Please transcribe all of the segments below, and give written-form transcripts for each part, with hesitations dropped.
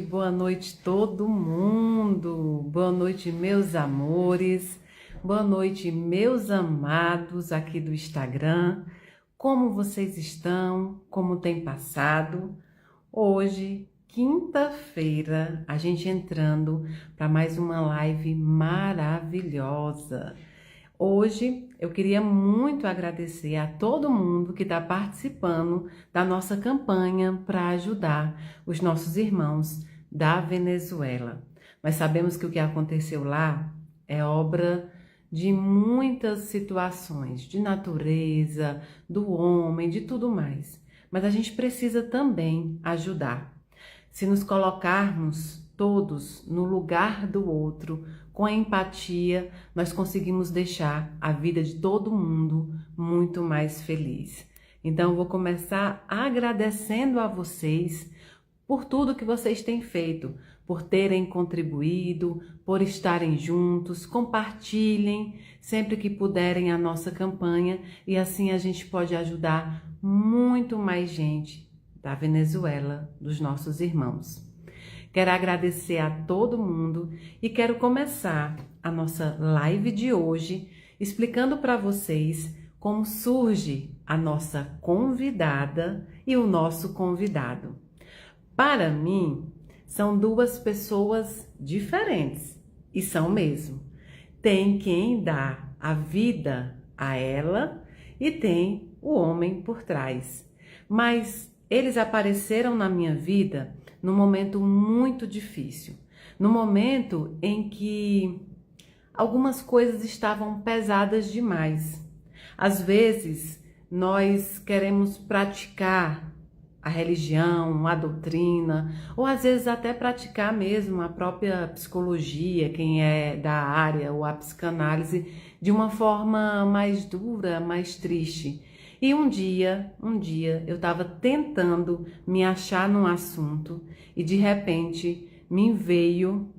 Boa noite todo mundo. Boa noite, meus amores. Boa noite, meus amados aqui do Instagram. Como vocês estão? Como tem passado? Hoje, quinta-feira, a gente entrando para mais uma live maravilhosa. Hoje eu queria muito agradecer a todo mundo que está participando da nossa campanha para ajudar os nossos irmãos da Venezuela. Nós sabemos que o que aconteceu lá é obra de muitas situações, de natureza, do homem, de tudo mais. Mas a gente precisa também ajudar. Se nos colocarmos todos no lugar do outro, com a empatia, nós conseguimos deixar a vida de todo mundo muito mais feliz. Então, eu vou começar agradecendo a vocês por tudo que vocês têm feito, por terem contribuído, por estarem juntos, compartilhem sempre que puderem a nossa campanha e assim a gente pode ajudar muito mais gente da Venezuela, dos nossos irmãos. Quero agradecer a todo mundo e quero começar a nossa live de hoje explicando para vocês como surge a nossa convidada e o nosso convidado. Para mim, são duas pessoas diferentes e são mesmo. Tem quem dá a vida a ela e tem o homem por trás. Mas eles apareceram na minha vida num momento muito difícil, no momento em que algumas coisas estavam pesadas demais. Às vezes, nós queremos praticar a religião, a doutrina, ou às vezes até praticar mesmo a própria psicologia, quem é da área, ou a psicanálise, de uma forma mais dura, mais triste. E um dia eu estava tentando me achar num assunto e de repente me veio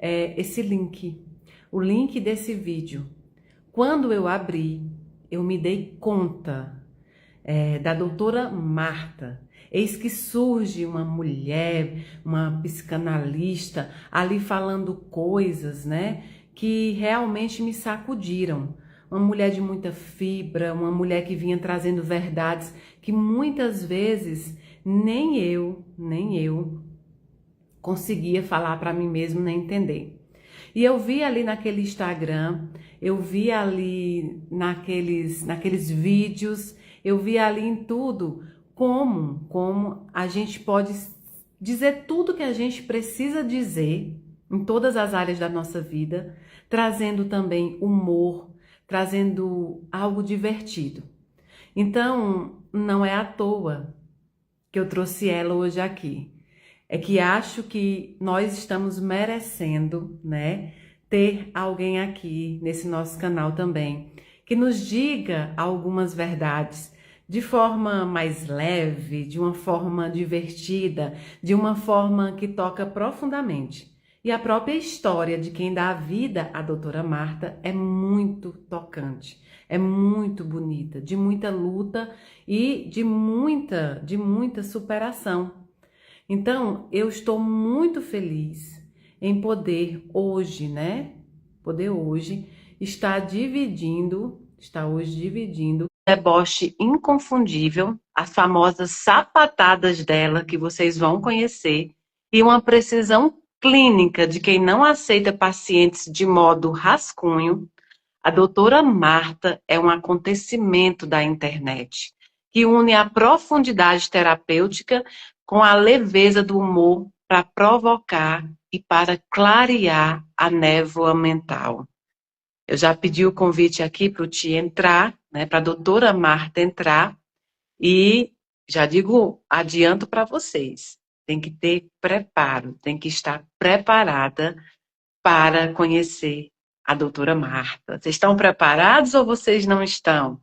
esse link, o link desse vídeo. Quando eu abri, eu me dei conta da doutora Marta. Eis que surge uma mulher, uma psicanalista, ali falando coisas, né, que realmente me sacudiram. Uma mulher de muita fibra, uma mulher que vinha trazendo verdades que muitas vezes nem eu conseguia falar para mim mesmo nem entender. E eu vi ali naquele Instagram, eu vi ali naqueles vídeos, eu vi ali em tudo como a gente pode dizer tudo que a gente precisa dizer em todas as áreas da nossa vida, trazendo também humor, trazendo algo divertido. Então, não é à toa que eu trouxe ela hoje aqui. É que acho que nós estamos merecendo, né, ter alguém aqui nesse nosso canal também, que nos diga algumas verdades de forma mais leve, de uma forma divertida, de uma forma que toca profundamente. E a própria história de quem dá a vida à doutora Marta é muito tocante, é muito bonita, de muita luta e de muita superação. Então, eu estou muito feliz em poder hoje, né? Poder hoje está hoje dividindo o deboche inconfundível, as famosas sapatadas dela que vocês vão conhecer e uma precisão clínica de quem não aceita pacientes de modo rascunho. A doutora Marta é um acontecimento da internet que une a profundidade terapêutica com a leveza do humor para provocar e para clarear a névoa mental. Eu já pedi o convite aqui para o Ti entrar, né, para a doutora Marta entrar, e já digo, adianto para vocês, tem que ter preparo, tem que estar preparada para conhecer a doutora Marta. Vocês estão preparados ou vocês não estão?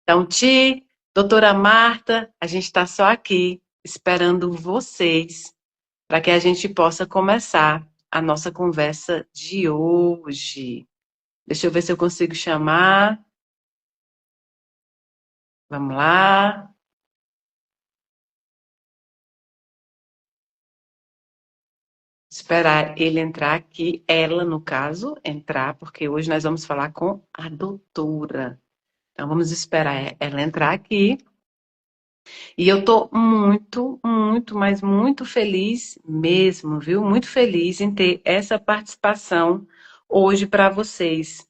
Então, Ti, doutora Marta, a gente está só aqui esperando vocês para que a gente possa começar a nossa conversa de hoje. Deixa eu ver se eu consigo chamar. Vamos lá. Esperar ele entrar aqui, ela, no caso, entrar, porque hoje nós vamos falar com a doutora. Então, vamos esperar ela entrar aqui. E eu tô muito, muito, mas muito feliz mesmo, viu? Muito feliz em ter essa participação hoje para vocês.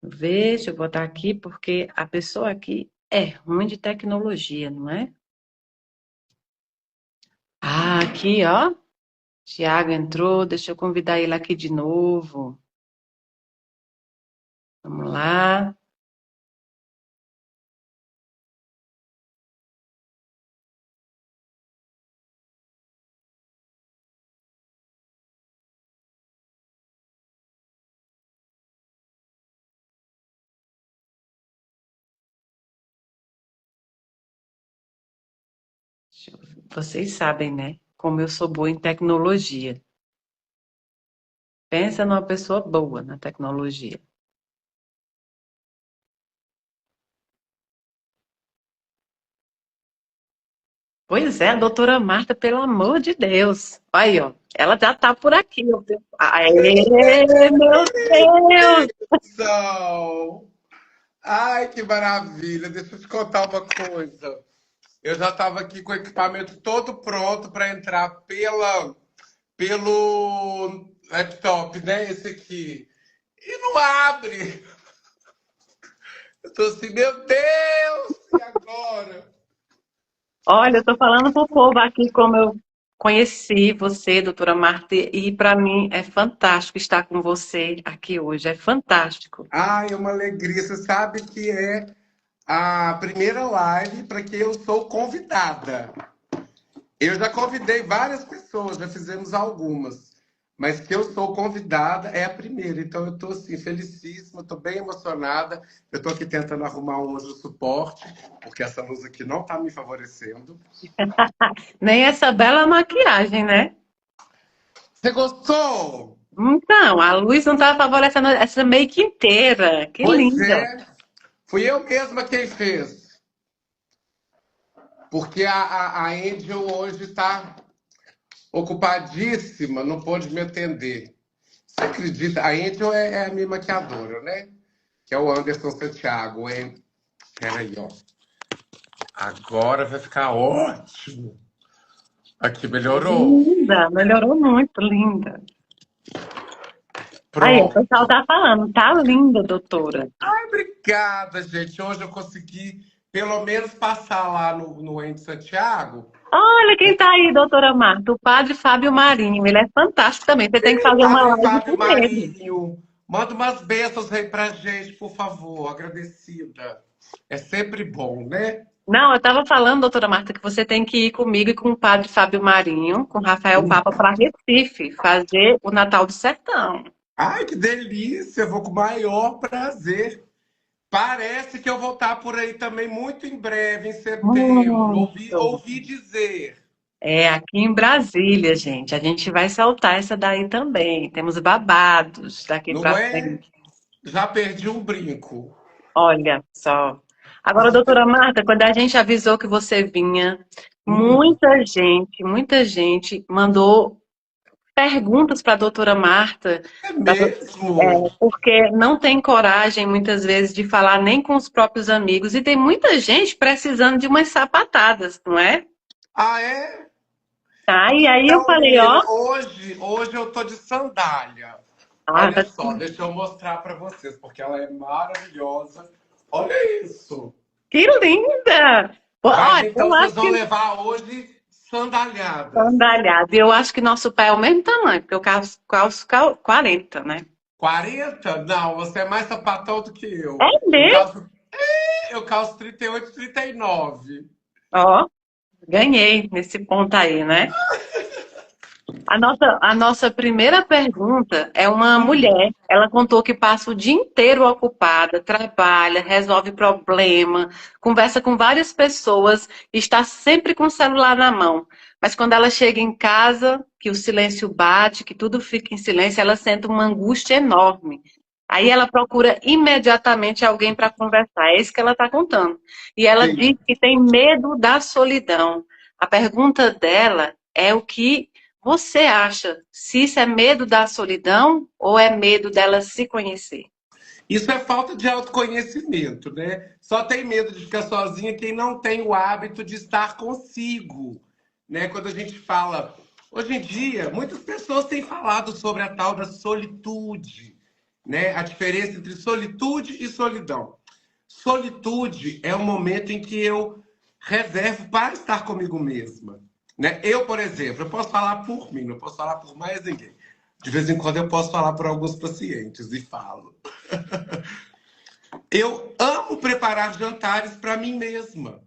Deixa eu botar aqui, porque a pessoa aqui é ruim de tecnologia, não é? Ah, aqui, ó. Tiago entrou, deixa eu convidar ele aqui de novo. Vamos lá. Vocês sabem, né? Como eu sou boa em tecnologia. Pensa numa pessoa boa na tecnologia. Pois é, a doutora Marta, pelo amor de Deus. Aí, ó, ela já tá por aqui. Aê, meu Deus! São. Ai, que maravilha! Deixa eu te contar uma coisa. Eu já estava aqui com o equipamento todo pronto para entrar pelo laptop, né? Esse aqui. E não abre! Eu tô assim, meu Deus! E agora? Olha, eu tô falando pro povo aqui como eu conheci você, doutora Marta, e para mim é fantástico estar com você aqui hoje. É fantástico. Ai, é uma alegria. Você sabe que é a primeira live para que eu sou convidada. Eu já convidei várias pessoas, já fizemos algumas, mas que eu sou convidada é a primeira. Então eu estou assim felicíssima, estou bem emocionada. Eu estou aqui tentando arrumar um anjo suporte, porque essa luz aqui não está me favorecendo. Nem essa bela maquiagem, né? Você gostou? Então, a luz não tá favorecendo essa make inteira. Que Pois linda. é, fui eu mesma quem fez, porque a Angel hoje está ocupadíssima, não pôde me atender. Você acredita? A Angel é a minha maquiadora, né? Que é o Anderson Santiago. Peraí, ó. Agora vai ficar ótimo. Aqui melhorou. Linda, melhorou muito, linda. Aí, o Pronto. pessoal tá falando, tá linda, doutora. Ai, obrigada, gente. Hoje eu consegui pelo menos passar lá no Ende Santiago. Olha quem tá aí, doutora Marta, o padre Fábio Marinho, ele é fantástico também, você tem que fazer uma Padre live Fábio com ele. Marinho, manda umas bênçãos aí pra gente, por favor. Agradecida. É sempre bom, né? Não, eu estava falando, doutora Marta, que você tem que ir comigo e com o padre Fábio Marinho, com Rafael Papa, para Recife, fazer o Natal do Sertão. Ai, que delícia. Eu vou com o maior prazer. Parece que eu vou estar por aí também muito em breve, em setembro. Muito. Ouvi dizer. É, aqui em Brasília, gente, a gente vai saltar essa daí também. Temos babados daqui Não para é? frente. Já perdi um brinco. Olha só. Agora, doutora Marta, quando a gente avisou que você vinha, Hum, muita gente mandou perguntas para a doutora Marta, é pra mesmo? porque não tem coragem, muitas vezes, de falar nem com os próprios amigos, e tem muita gente precisando de umas sapatadas, não é? Ah, é? Tá, e aí eu Então, falei, ó, menina, hoje eu tô de sandália. ah, Olha tá- só, deixa eu mostrar para vocês, porque ela é maravilhosa. Olha isso. que linda! Pô, Mas olha, então eu vocês acho vão que levar hoje sandalhadas. sandalhada, eu acho que nosso pé é o mesmo tamanho, porque eu calço 40, né? 40? Não, você é mais sapatão do que eu. É mesmo? Eu calço 38, 39. Ó, ganhei nesse ponto aí, né? A nossa primeira pergunta é uma mulher. Ela contou que passa o dia inteiro ocupada, trabalha, resolve problema, conversa com várias pessoas, e está sempre com o celular na mão. Mas quando ela chega em casa, que o silêncio bate, que tudo fica em silêncio, ela sente uma angústia enorme. Aí ela procura imediatamente alguém para conversar. É isso que ela está contando. E ela diz Sim, que tem medo da solidão. A pergunta dela é o que Você acha se isso é medo da solidão ou é medo dela se conhecer? Isso é falta de autoconhecimento, né? Só tem medo de ficar sozinha quem não tem o hábito de estar consigo, né? Quando a gente fala, hoje em dia, muitas pessoas têm falado sobre a tal da solitude, né? A diferença entre solitude e solidão. Solitude é o momento em que eu reservo para estar comigo mesma, né? Eu, por exemplo, eu posso falar por mim, não posso falar por mais ninguém. De vez em quando eu posso falar por alguns pacientes e falo. Eu amo preparar jantares para mim mesma.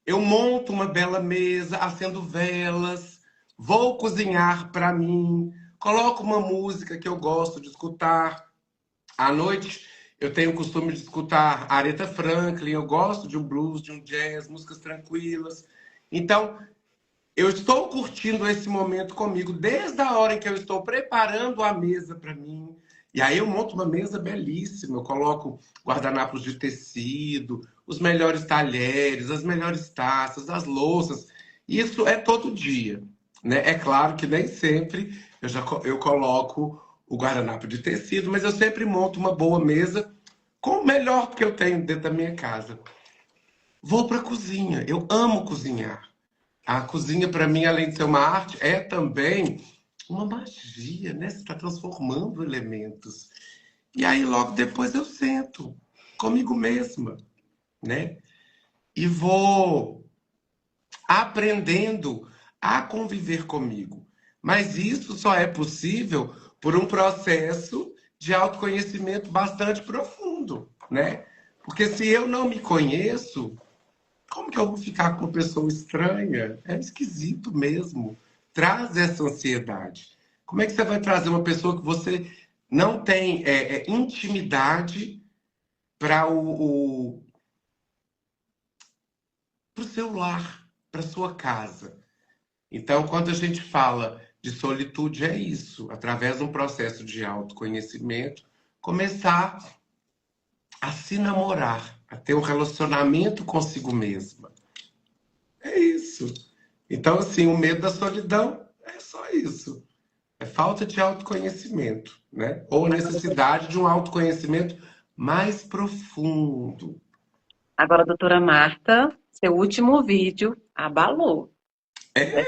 Eu monto uma bela mesa, acendo velas, vou cozinhar para mim, coloco uma música que eu gosto de escutar. À noite, eu tenho o costume de escutar Aretha Franklin, eu gosto de um blues, de um jazz, músicas tranquilas. Então, eu estou curtindo esse momento comigo desde a hora em que eu estou preparando a mesa para mim. E aí eu monto uma mesa belíssima, eu coloco guardanapos de tecido, os melhores talheres, as melhores taças, as louças. Isso é todo dia, né? É claro que nem sempre eu coloco o guardanapo de tecido, mas eu sempre monto uma boa mesa com o melhor que eu tenho dentro da minha casa. Vou para a cozinha, eu amo cozinhar. A cozinha, para mim, além de ser uma arte, é também uma magia, né? Você está transformando elementos. E aí, logo depois, eu sento comigo mesma, né? E vou aprendendo a conviver comigo. Mas isso só é possível por um processo de autoconhecimento bastante profundo, né? Porque se eu não me conheço, como que eu vou ficar com uma pessoa estranha? É esquisito mesmo. Traz essa ansiedade. Como é que você vai trazer uma pessoa que você não tem intimidade para o seu lar, para sua casa? Então, quando a gente fala de solitude, é isso. Através de um processo de autoconhecimento, começar a se namorar, a ter um relacionamento consigo mesma. É isso. Então, assim, o medo da solidão é só isso. É falta de autoconhecimento, né? Ou a necessidade de um autoconhecimento mais profundo. Agora, doutora Marta, seu último vídeo abalou. É.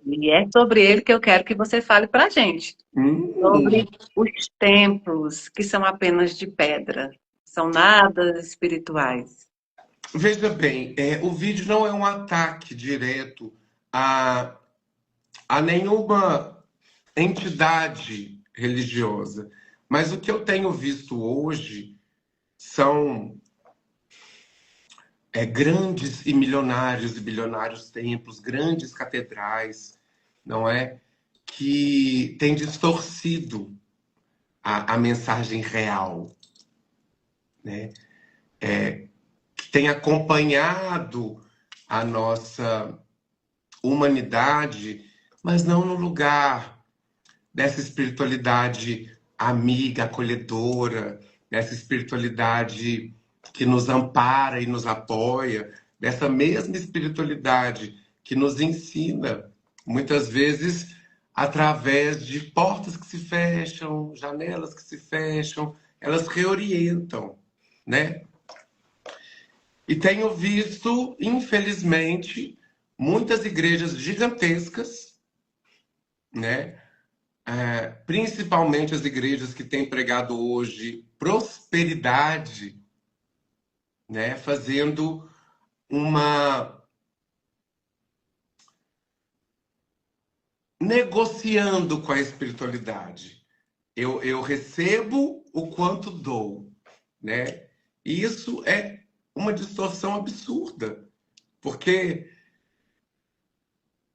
E é sobre ele que eu quero que você fale para a gente. Hum. Sobre os templos que são apenas de pedra. São nada espirituais. Veja bem, o vídeo não é um ataque direto a, a nenhuma entidade religiosa. Mas o que eu tenho visto hoje são grandes e milionários e bilionários templos, grandes catedrais, não é? Que têm distorcido a mensagem real, né? Que tem acompanhado a nossa humanidade, mas não no lugar dessa espiritualidade amiga, acolhedora, dessa espiritualidade que nos ampara e nos apoia, dessa mesma espiritualidade que nos ensina, muitas vezes, através de portas que se fecham, janelas que se fecham, elas reorientam, né? E tenho visto, infelizmente, muitas igrejas gigantescas, né? Principalmente as igrejas que têm pregado hoje prosperidade, né? Fazendo uma negociando com a espiritualidade. Eu recebo o quanto dou, né? E isso é uma distorção absurda, porque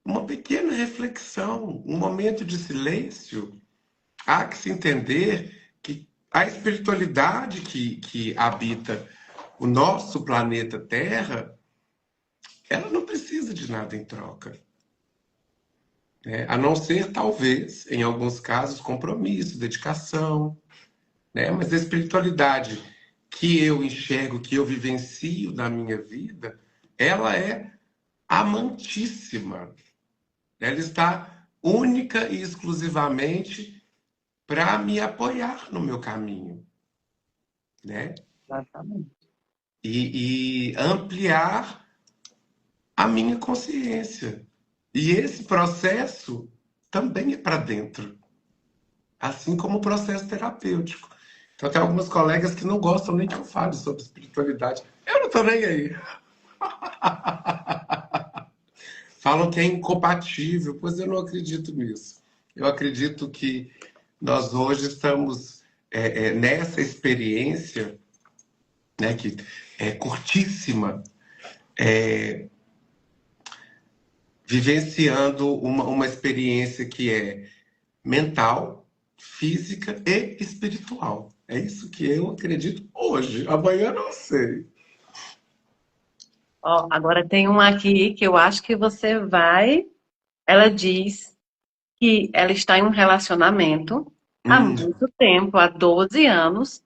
uma pequena reflexão, um momento de silêncio, há que se entender que a espiritualidade que habita o nosso planeta Terra, ela não precisa de nada em troca, né? A não ser, talvez, em alguns casos, compromisso, dedicação, né? Mas a espiritualidade que eu enxergo, que eu vivencio na minha vida, ela é amantíssima. Ela está única e exclusivamente para me apoiar no meu caminho, né? Exatamente. E ampliar a minha consciência. E esse processo também é para dentro, assim como o processo terapêutico. Então, tem algumas colegas que não gostam nem que eu fale sobre espiritualidade. Eu não tô nem aí. Falam que é incompatível, pois eu não acredito nisso. Eu acredito que nós hoje estamos nessa experiência, né, que é curtíssima, vivenciando uma experiência que é mental, física e espiritual. É isso que eu acredito hoje. Amanhã não sei. Ó, agora tem uma aqui que eu acho que você vai. Ela diz que ela está em um relacionamento há Hum, muito tempo, há 12 anos,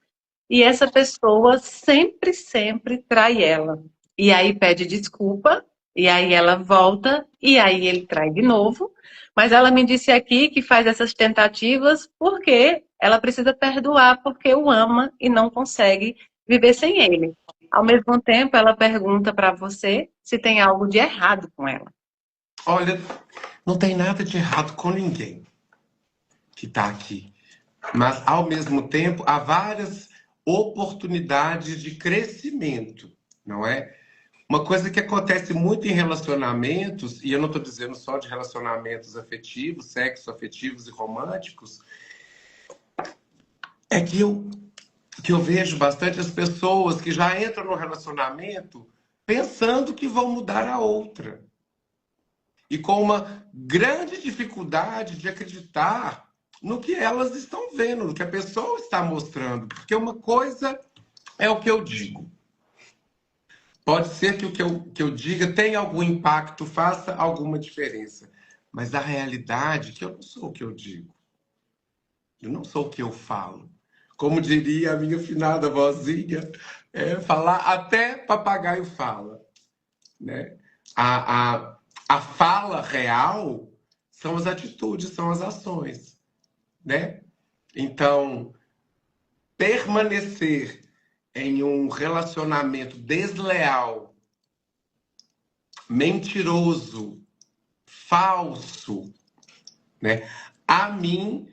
e essa pessoa sempre, sempre trai ela. E aí pede desculpa, e aí ela volta, e aí ele trai de novo. Mas ela me disse aqui que faz essas tentativas porque ela precisa perdoar, porque o ama e não consegue viver sem ele. Ao mesmo tempo, ela pergunta para você se tem algo de errado com ela. olha, não tem nada de errado com ninguém que está aqui. Mas, ao mesmo tempo, há várias oportunidades de crescimento, não é? Uma coisa que acontece muito em relacionamentos, e eu não estou dizendo só de relacionamentos afetivos, sexo afetivos e românticos, é que eu vejo bastante as pessoas que já entram no relacionamento pensando que vão mudar a outra. E com uma grande dificuldade de acreditar no que elas estão vendo, no que a pessoa está mostrando. Porque uma coisa é o que eu digo. Pode ser que o que eu diga tenha algum impacto, faça alguma diferença. Mas a realidade é que eu não sou o que eu digo. Eu não sou o que eu falo. Como diria a minha finada vozinha, falar até papagaio fala, né? A, a fala real são as atitudes, são as ações, né? Então, permanecer em um relacionamento desleal, mentiroso, falso, né? A mim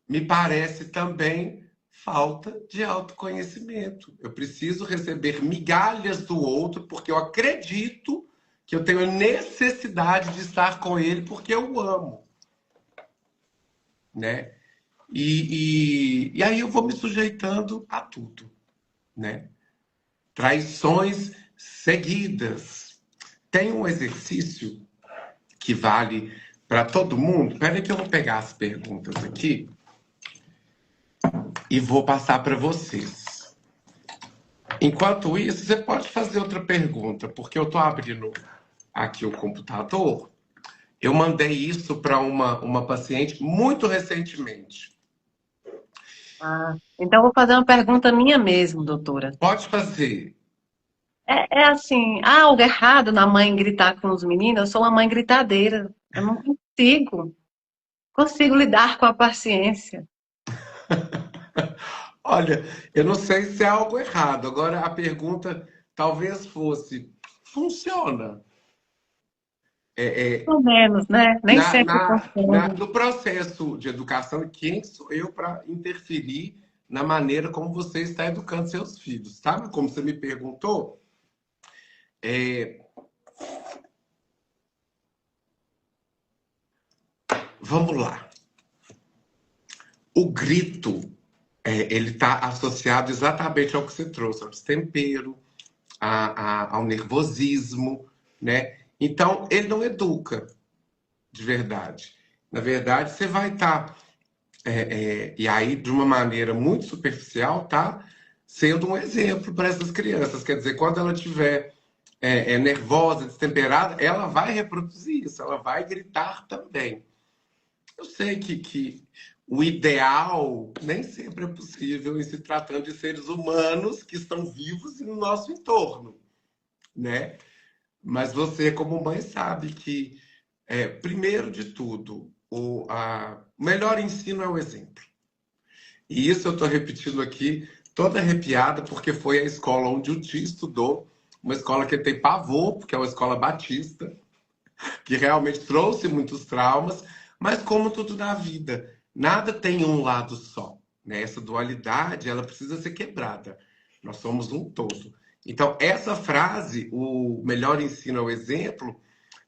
me parece também falta de autoconhecimento. Eu preciso receber migalhas do outro porque eu acredito que eu tenho necessidade de estar com ele porque eu o amo, né? E aí eu vou me sujeitando a tudo, né? Traições seguidas. Tem um exercício que vale para todo mundo. Espera aí que eu vou pegar as perguntas aqui e vou passar para vocês. Enquanto isso, você pode fazer outra pergunta, porque eu estou abrindo aqui o computador. Eu mandei isso para uma paciente muito recentemente. Ah, então, vou fazer uma pergunta minha mesmo, doutora. Pode fazer. É assim, há algo errado na mãe gritar com os meninos? Eu sou uma mãe gritadeira. Eu não consigo lidar com a paciência. Olha, eu não sei se é algo errado. Agora, a pergunta talvez fosse: funciona? Pelo menos, né? Nem sempre funciona. No processo de educação, quem sou eu para interferir na maneira como você está educando seus filhos? Sabe como você me perguntou? É, vamos lá. O grito, ele está associado exatamente ao que você trouxe, ao destempero, ao nervosismo, né? Então, ele não educa de verdade. Na verdade, você vai estar, e aí, de uma maneira muito superficial, tá sendo um exemplo para essas crianças. Quer dizer, quando ela tiver nervosa, destemperada, ela vai reproduzir isso, ela vai gritar também. Eu sei que o ideal nem sempre é possível em se tratando de seres humanos que estão vivos e no nosso entorno, né? Mas você, como mãe, sabe que, primeiro de tudo, o melhor ensino é o exemplo. E isso eu estou repetindo aqui, toda arrepiada, porque foi a escola onde o Ti estudou, uma escola que tem pavor, porque é uma escola batista, que realmente trouxe muitos traumas, mas como tudo na vida, nada tem um lado só, né? Essa dualidade, ela precisa ser quebrada. Nós somos um todo. Então, essa frase, o melhor ensino é o exemplo,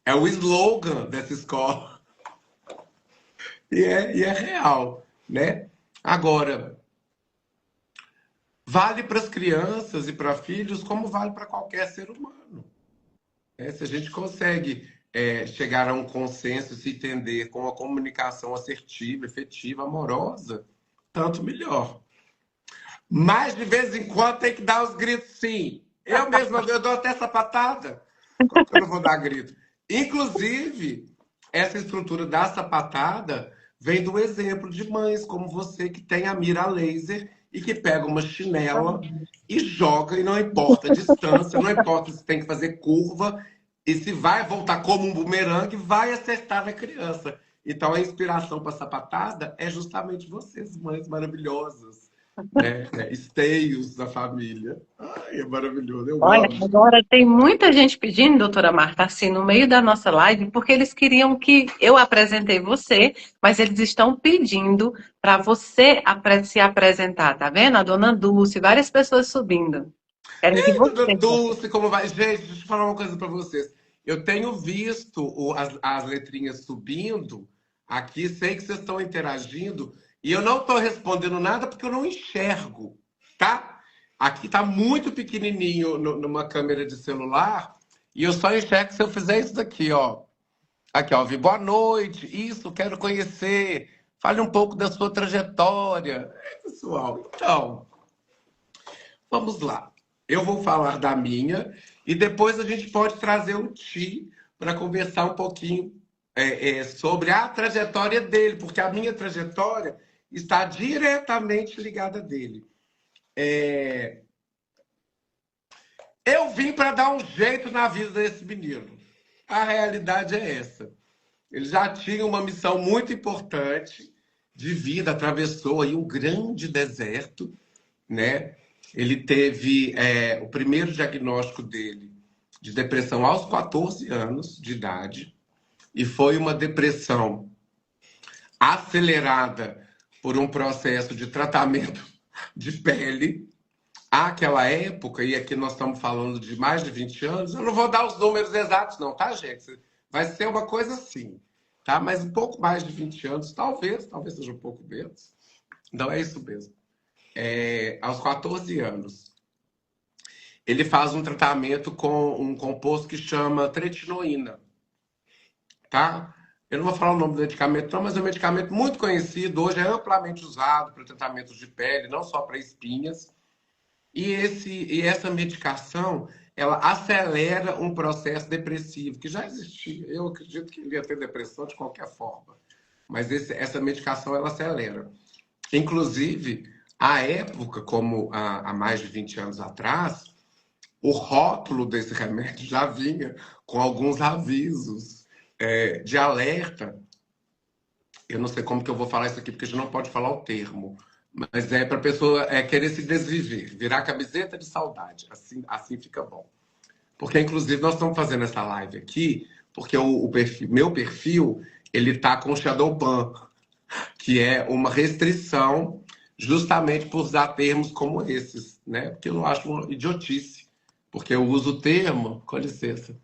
é o slogan dessa escola. E é real, né? Agora, vale para as crianças e para filhos como vale para qualquer ser humano. Né? Se a gente consegue chegar a um consenso, se entender com uma comunicação assertiva, efetiva, amorosa, tanto melhor. Mas de vez em quando tem que dar os gritos, sim. Eu mesma eu dou até sapatada. Como que eu não vou dar grito? Inclusive, essa estrutura da sapatada vem do exemplo de mães como você, que tem a mira laser e que pega uma chinela e joga, e não importa a distância, não importa se tem que fazer curva, e se vai voltar como um bumerangue, vai acertar na criança. Então, a inspiração para a sapatada é justamente vocês, mães maravilhosas, né? Esteios da família. Ai, é maravilhoso, eu Olha, amo. agora tem muita gente pedindo, doutora Marta, assim, no meio da nossa live, porque eles queriam que eu apresentei você, mas eles estão pedindo para você se apresentar, tá vendo? A dona Dulce, várias pessoas subindo. Querem que Ei, você. dona Dulce, como vai? Gente, deixa eu falar uma coisa para vocês. Eu tenho visto as letrinhas subindo aqui, sei que vocês estão interagindo, e eu não estou respondendo nada porque eu não enxergo, tá? Aqui tá muito pequenininho numa câmera de celular, e eu só enxergo se eu fizer isso daqui, ó. Aqui, ó, vi boa noite, isso, quero conhecer, fale um pouco da sua trajetória. Pessoal, então, vamos lá. Eu vou falar da minha e depois a gente pode trazer o Ti para conversar um pouquinho sobre a trajetória dele, porque a minha trajetória está diretamente ligada dele. Eu vim para dar um jeito na vida desse menino. A realidade é essa. Ele já tinha uma missão muito importante de vida, atravessou aí um grande deserto, né? Ele teve o primeiro diagnóstico dele de depressão aos 14 anos de idade, e foi uma depressão acelerada por um processo de tratamento de pele. Àquela época, e aqui nós estamos falando de mais de 20 anos, eu não vou dar os números exatos não, tá, gente? Vai ser uma coisa assim, tá? Mas um pouco mais de 20 anos, talvez seja um pouco menos. Não, é isso mesmo. Aos 14 anos, ele faz um tratamento com um composto que chama tretinoína, tá? Eu não vou falar o nome do medicamento, não, mas é um medicamento muito conhecido, hoje é amplamente usado para tratamentos de pele, não só para espinhas. E essa medicação, ela acelera um processo depressivo, que já existia. Eu acredito que ele ia ter depressão de qualquer forma. Mas essa medicação, ela acelera. Inclusive, à época, como há mais de 20 anos atrás, o rótulo desse remédio já vinha com alguns avisos de alerta. Eu não sei como que eu vou falar isso aqui, porque a gente não pode falar o termo. Mas é para a pessoa querer se desviver, virar camiseta de saudade. Assim fica bom. Porque, inclusive, nós estamos fazendo essa live aqui, porque meu perfil, ele tá com shadow ban, que é uma restrição justamente por usar termos como esses, né? Porque eu não acho uma idiotice. Porque eu uso o termo, com licença.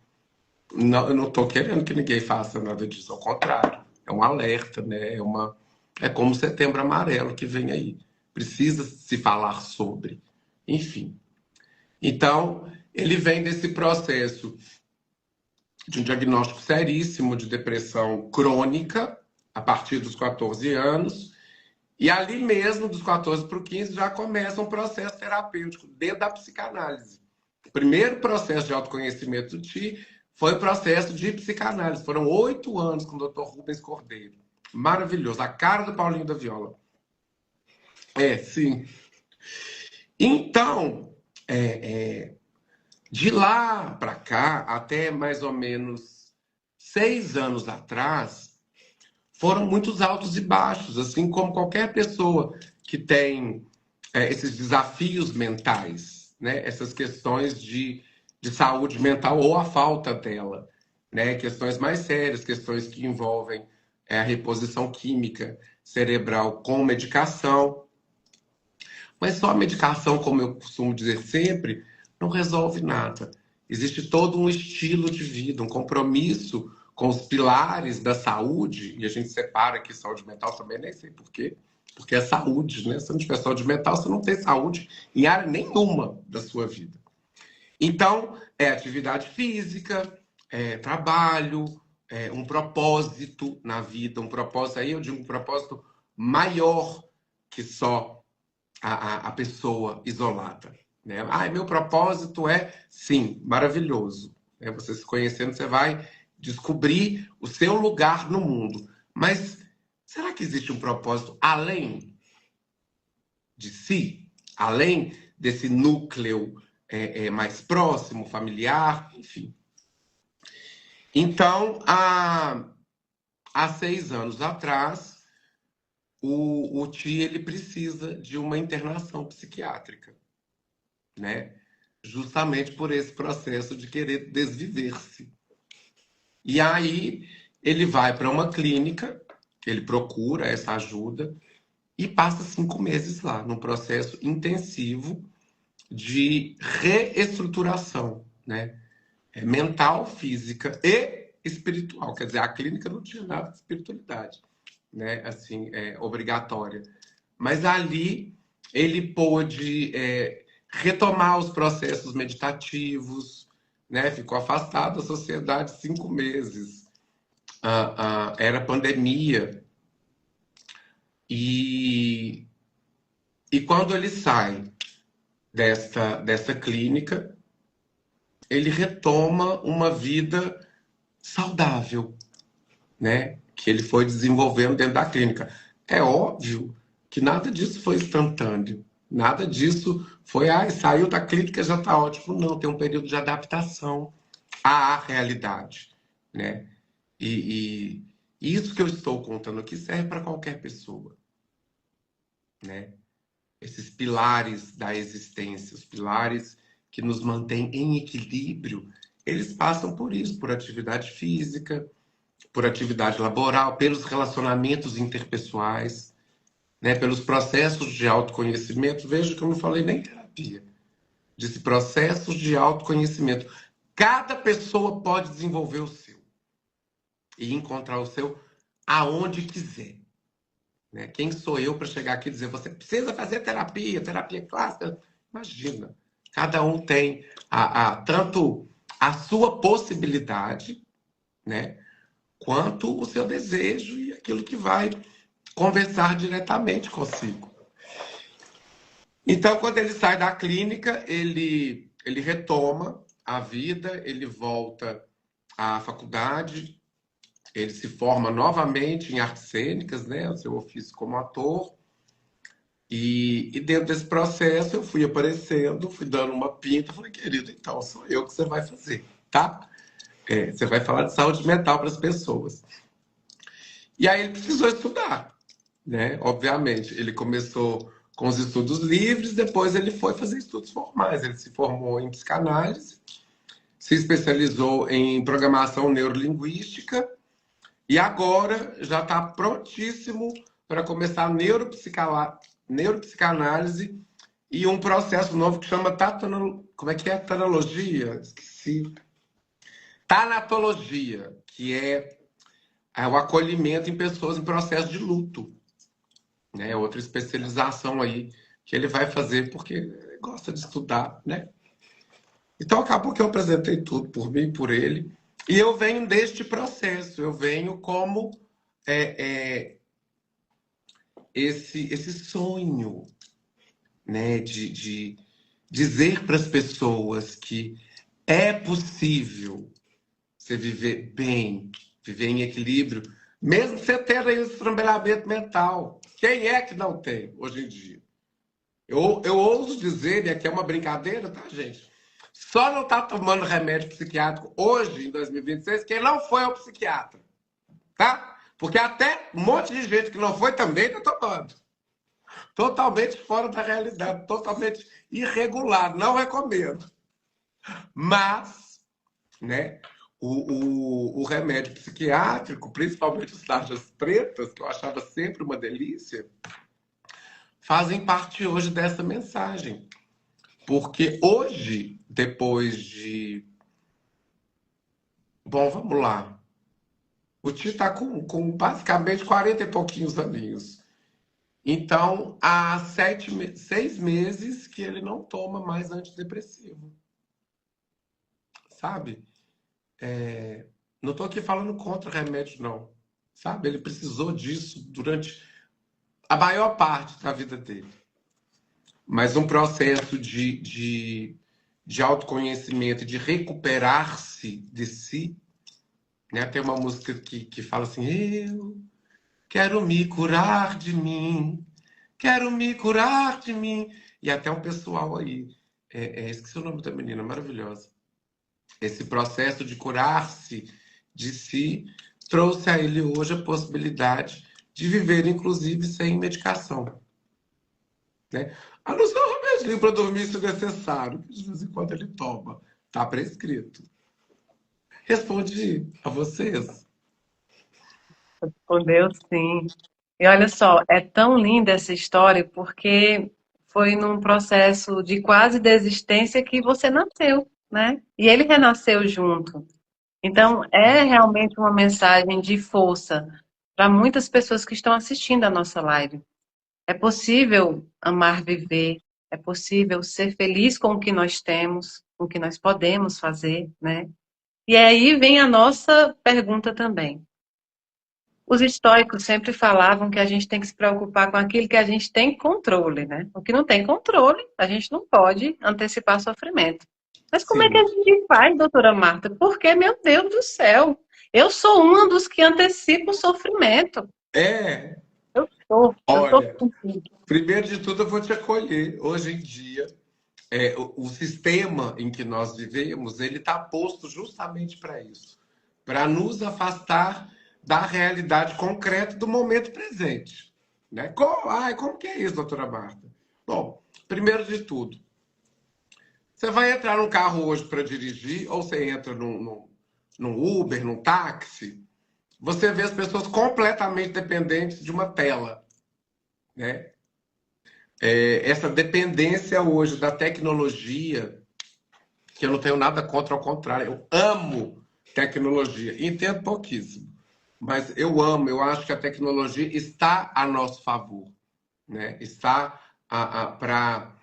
Não, eu não estou querendo que ninguém faça nada disso, ao contrário. É um alerta, né? É como o Setembro Amarelo que vem aí. Precisa se falar sobre. Enfim. Então, ele vem desse processo de um diagnóstico seríssimo de depressão crônica, a partir dos 14 anos, e ali mesmo, dos 14 para os 15, já começa um processo terapêutico dentro da psicanálise. O primeiro processo de autoconhecimento do Ti foi o processo de psicanálise. Foram 8 anos com o Dr. Rubens Cordeiro. Maravilhoso. A cara do Paulinho da Viola. Sim. Então, de lá para cá, até mais ou menos 6 anos atrás, foram muitos altos e baixos, assim como qualquer pessoa que tem esses desafios mentais, né? Essas questões de saúde mental ou a falta dela, né? Questões mais sérias, questões que envolvem a reposição química cerebral com medicação. Mas só a medicação, como eu costumo dizer sempre, não resolve nada. Existe todo um estilo de vida, um compromisso com os pilares da saúde, e a gente separa aqui saúde mental também, nem sei por quê, porque é saúde, né? Se não tiver saúde mental, você não tem saúde em área nenhuma da sua vida. Então, é atividade física, é trabalho, é um propósito na vida, um propósito, aí eu digo um propósito maior que só a pessoa isolada. Né? Meu propósito é, sim, maravilhoso. Você se conhecendo, você vai descobrir o seu lugar no mundo. Mas será que existe um propósito além de si? Além desse núcleo mais próximo, familiar, enfim. Então, há 6 anos atrás, o Ti ele precisa de uma internação psiquiátrica, né? Justamente por esse processo de querer desviver-se. E aí ele vai para uma clínica, ele procura essa ajuda e passa 5 meses lá, num processo intensivo de reestruturação, né? Mental, física e espiritual. Quer dizer, a clínica não tinha nada de espiritualidade, né? Assim, obrigatória. Mas ali ele pôde retomar os processos meditativos, né? Ficou afastado da sociedade 5 meses. Era pandemia. E quando ele sai dessa clínica, ele retoma uma vida saudável, né? Que ele foi desenvolvendo dentro da clínica. É óbvio que nada disso foi instantâneo. Nada disso foi, saiu da clínica, já está ótimo. Não, tem um período de adaptação à realidade, né? E isso que eu estou contando aqui serve para qualquer pessoa, né? Esses pilares da existência, os pilares que nos mantêm em equilíbrio, eles passam por isso, por atividade física, por atividade laboral, pelos relacionamentos interpessoais, né, pelos processos de autoconhecimento. Veja que eu não falei nem terapia, disse processos de autoconhecimento. Cada pessoa pode desenvolver o seu e encontrar o seu aonde quiser. Né? Quem sou eu para chegar aqui e dizer você precisa fazer terapia clássica? Imagina, cada um tem tanto a sua possibilidade, né, quanto o seu desejo e aquilo que vai conversar diretamente consigo. Então, quando ele sai da clínica, ele retoma a vida, ele volta à faculdade, ele se forma novamente em artes cênicas, né, o seu ofício como ator. E dentro desse processo eu fui aparecendo, fui dando uma pinta, falei, querido, então sou eu que você vai fazer, tá? Você vai falar de saúde mental para as pessoas. E aí ele precisou estudar, né? Obviamente, ele começou com os estudos livres, depois ele foi fazer estudos formais. Ele se formou em psicanálise, se especializou em programação neurolinguística e agora já está prontíssimo para começar a neuropsicanálise e um processo novo que chama tanatologia? Esqueci. Tanatologia, que é o acolhimento em pessoas em processo de luto. Né? Outra especialização aí que ele vai fazer porque ele gosta de estudar, né? Então acabou que eu apresentei tudo por mim, por ele. E eu venho deste processo, eu venho como esse sonho, né, de dizer para as pessoas que é possível você viver bem, viver em equilíbrio, mesmo você tendo aí um estrambelamento mental. Quem é que não tem hoje em dia? Eu ouso dizer, e aqui é uma brincadeira, tá, gente? Só não está tomando remédio psiquiátrico hoje, em 2026, quem não foi ao psiquiatra, tá? Porque até um monte de gente que não foi também está tomando. Totalmente fora da realidade, totalmente irregular, não recomendo. Mas, né, o remédio psiquiátrico, principalmente os tarjas pretas, que eu achava sempre uma delícia, fazem parte hoje dessa mensagem. Porque hoje, depois de... Bom, vamos lá. O tio está com basicamente 40 e pouquinhos aninhos. Então, há 6 meses que ele não toma mais antidepressivo. Sabe? Não estou aqui falando contra remédio, não. Sabe? Ele precisou disso durante a maior parte da vida dele. Mas um processo de autoconhecimento, de recuperar-se de si, né? Tem uma música que fala assim: eu quero me curar de mim, quero me curar de mim. E até um pessoal aí, esqueci o nome da menina, maravilhosa. Esse processo de curar-se de si trouxe a ele hoje a possibilidade de viver, inclusive, sem medicação. Né? A não ser um remedinho para dormir se necessário, que de vez em quando ele toma. Está prescrito. Responde a vocês. Respondeu sim. E olha só, é tão linda essa história porque foi num processo de quase desistência que você nasceu, né? E ele renasceu junto. Então, é realmente uma mensagem de força para muitas pessoas que estão assistindo a nossa live. É possível amar viver, é possível ser feliz com o que nós temos, com o que nós podemos fazer, né? E aí vem a nossa pergunta também. Os estoicos sempre falavam que a gente tem que se preocupar com aquilo que a gente tem controle, né? O que não tem controle, a gente não pode antecipar sofrimento. Mas como é que Sim. a gente faz, doutora Marta? Porque, meu Deus do céu, eu sou um dos que antecipa o sofrimento. É, Eu tô olha, primeiro de tudo eu vou te acolher. Hoje em dia, o sistema em que nós vivemos, ele está posto justamente para isso. Para nos afastar da realidade concreta do momento presente. Né? Como que é isso, doutora Marta? Bom, primeiro de tudo, você vai entrar num carro hoje para dirigir, ou você entra num Uber, num táxi, você vê as pessoas completamente dependentes de uma tela. Né? Essa dependência hoje da tecnologia, que eu não tenho nada contra, ao contrário, eu amo tecnologia, entendo pouquíssimo, mas eu amo, eu acho que a tecnologia está a nosso favor, né? Está para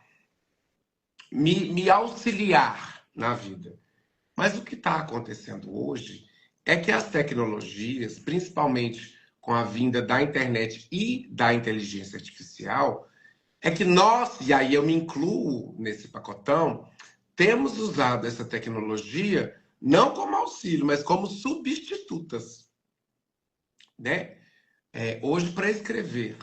me auxiliar na vida. Mas o que está acontecendo hoje é que as tecnologias, principalmente com a vinda da internet e da inteligência artificial, é que nós, e aí eu me incluo nesse pacotão, temos usado essa tecnologia não como auxílio, mas como substitutas. Né? Hoje, para escrever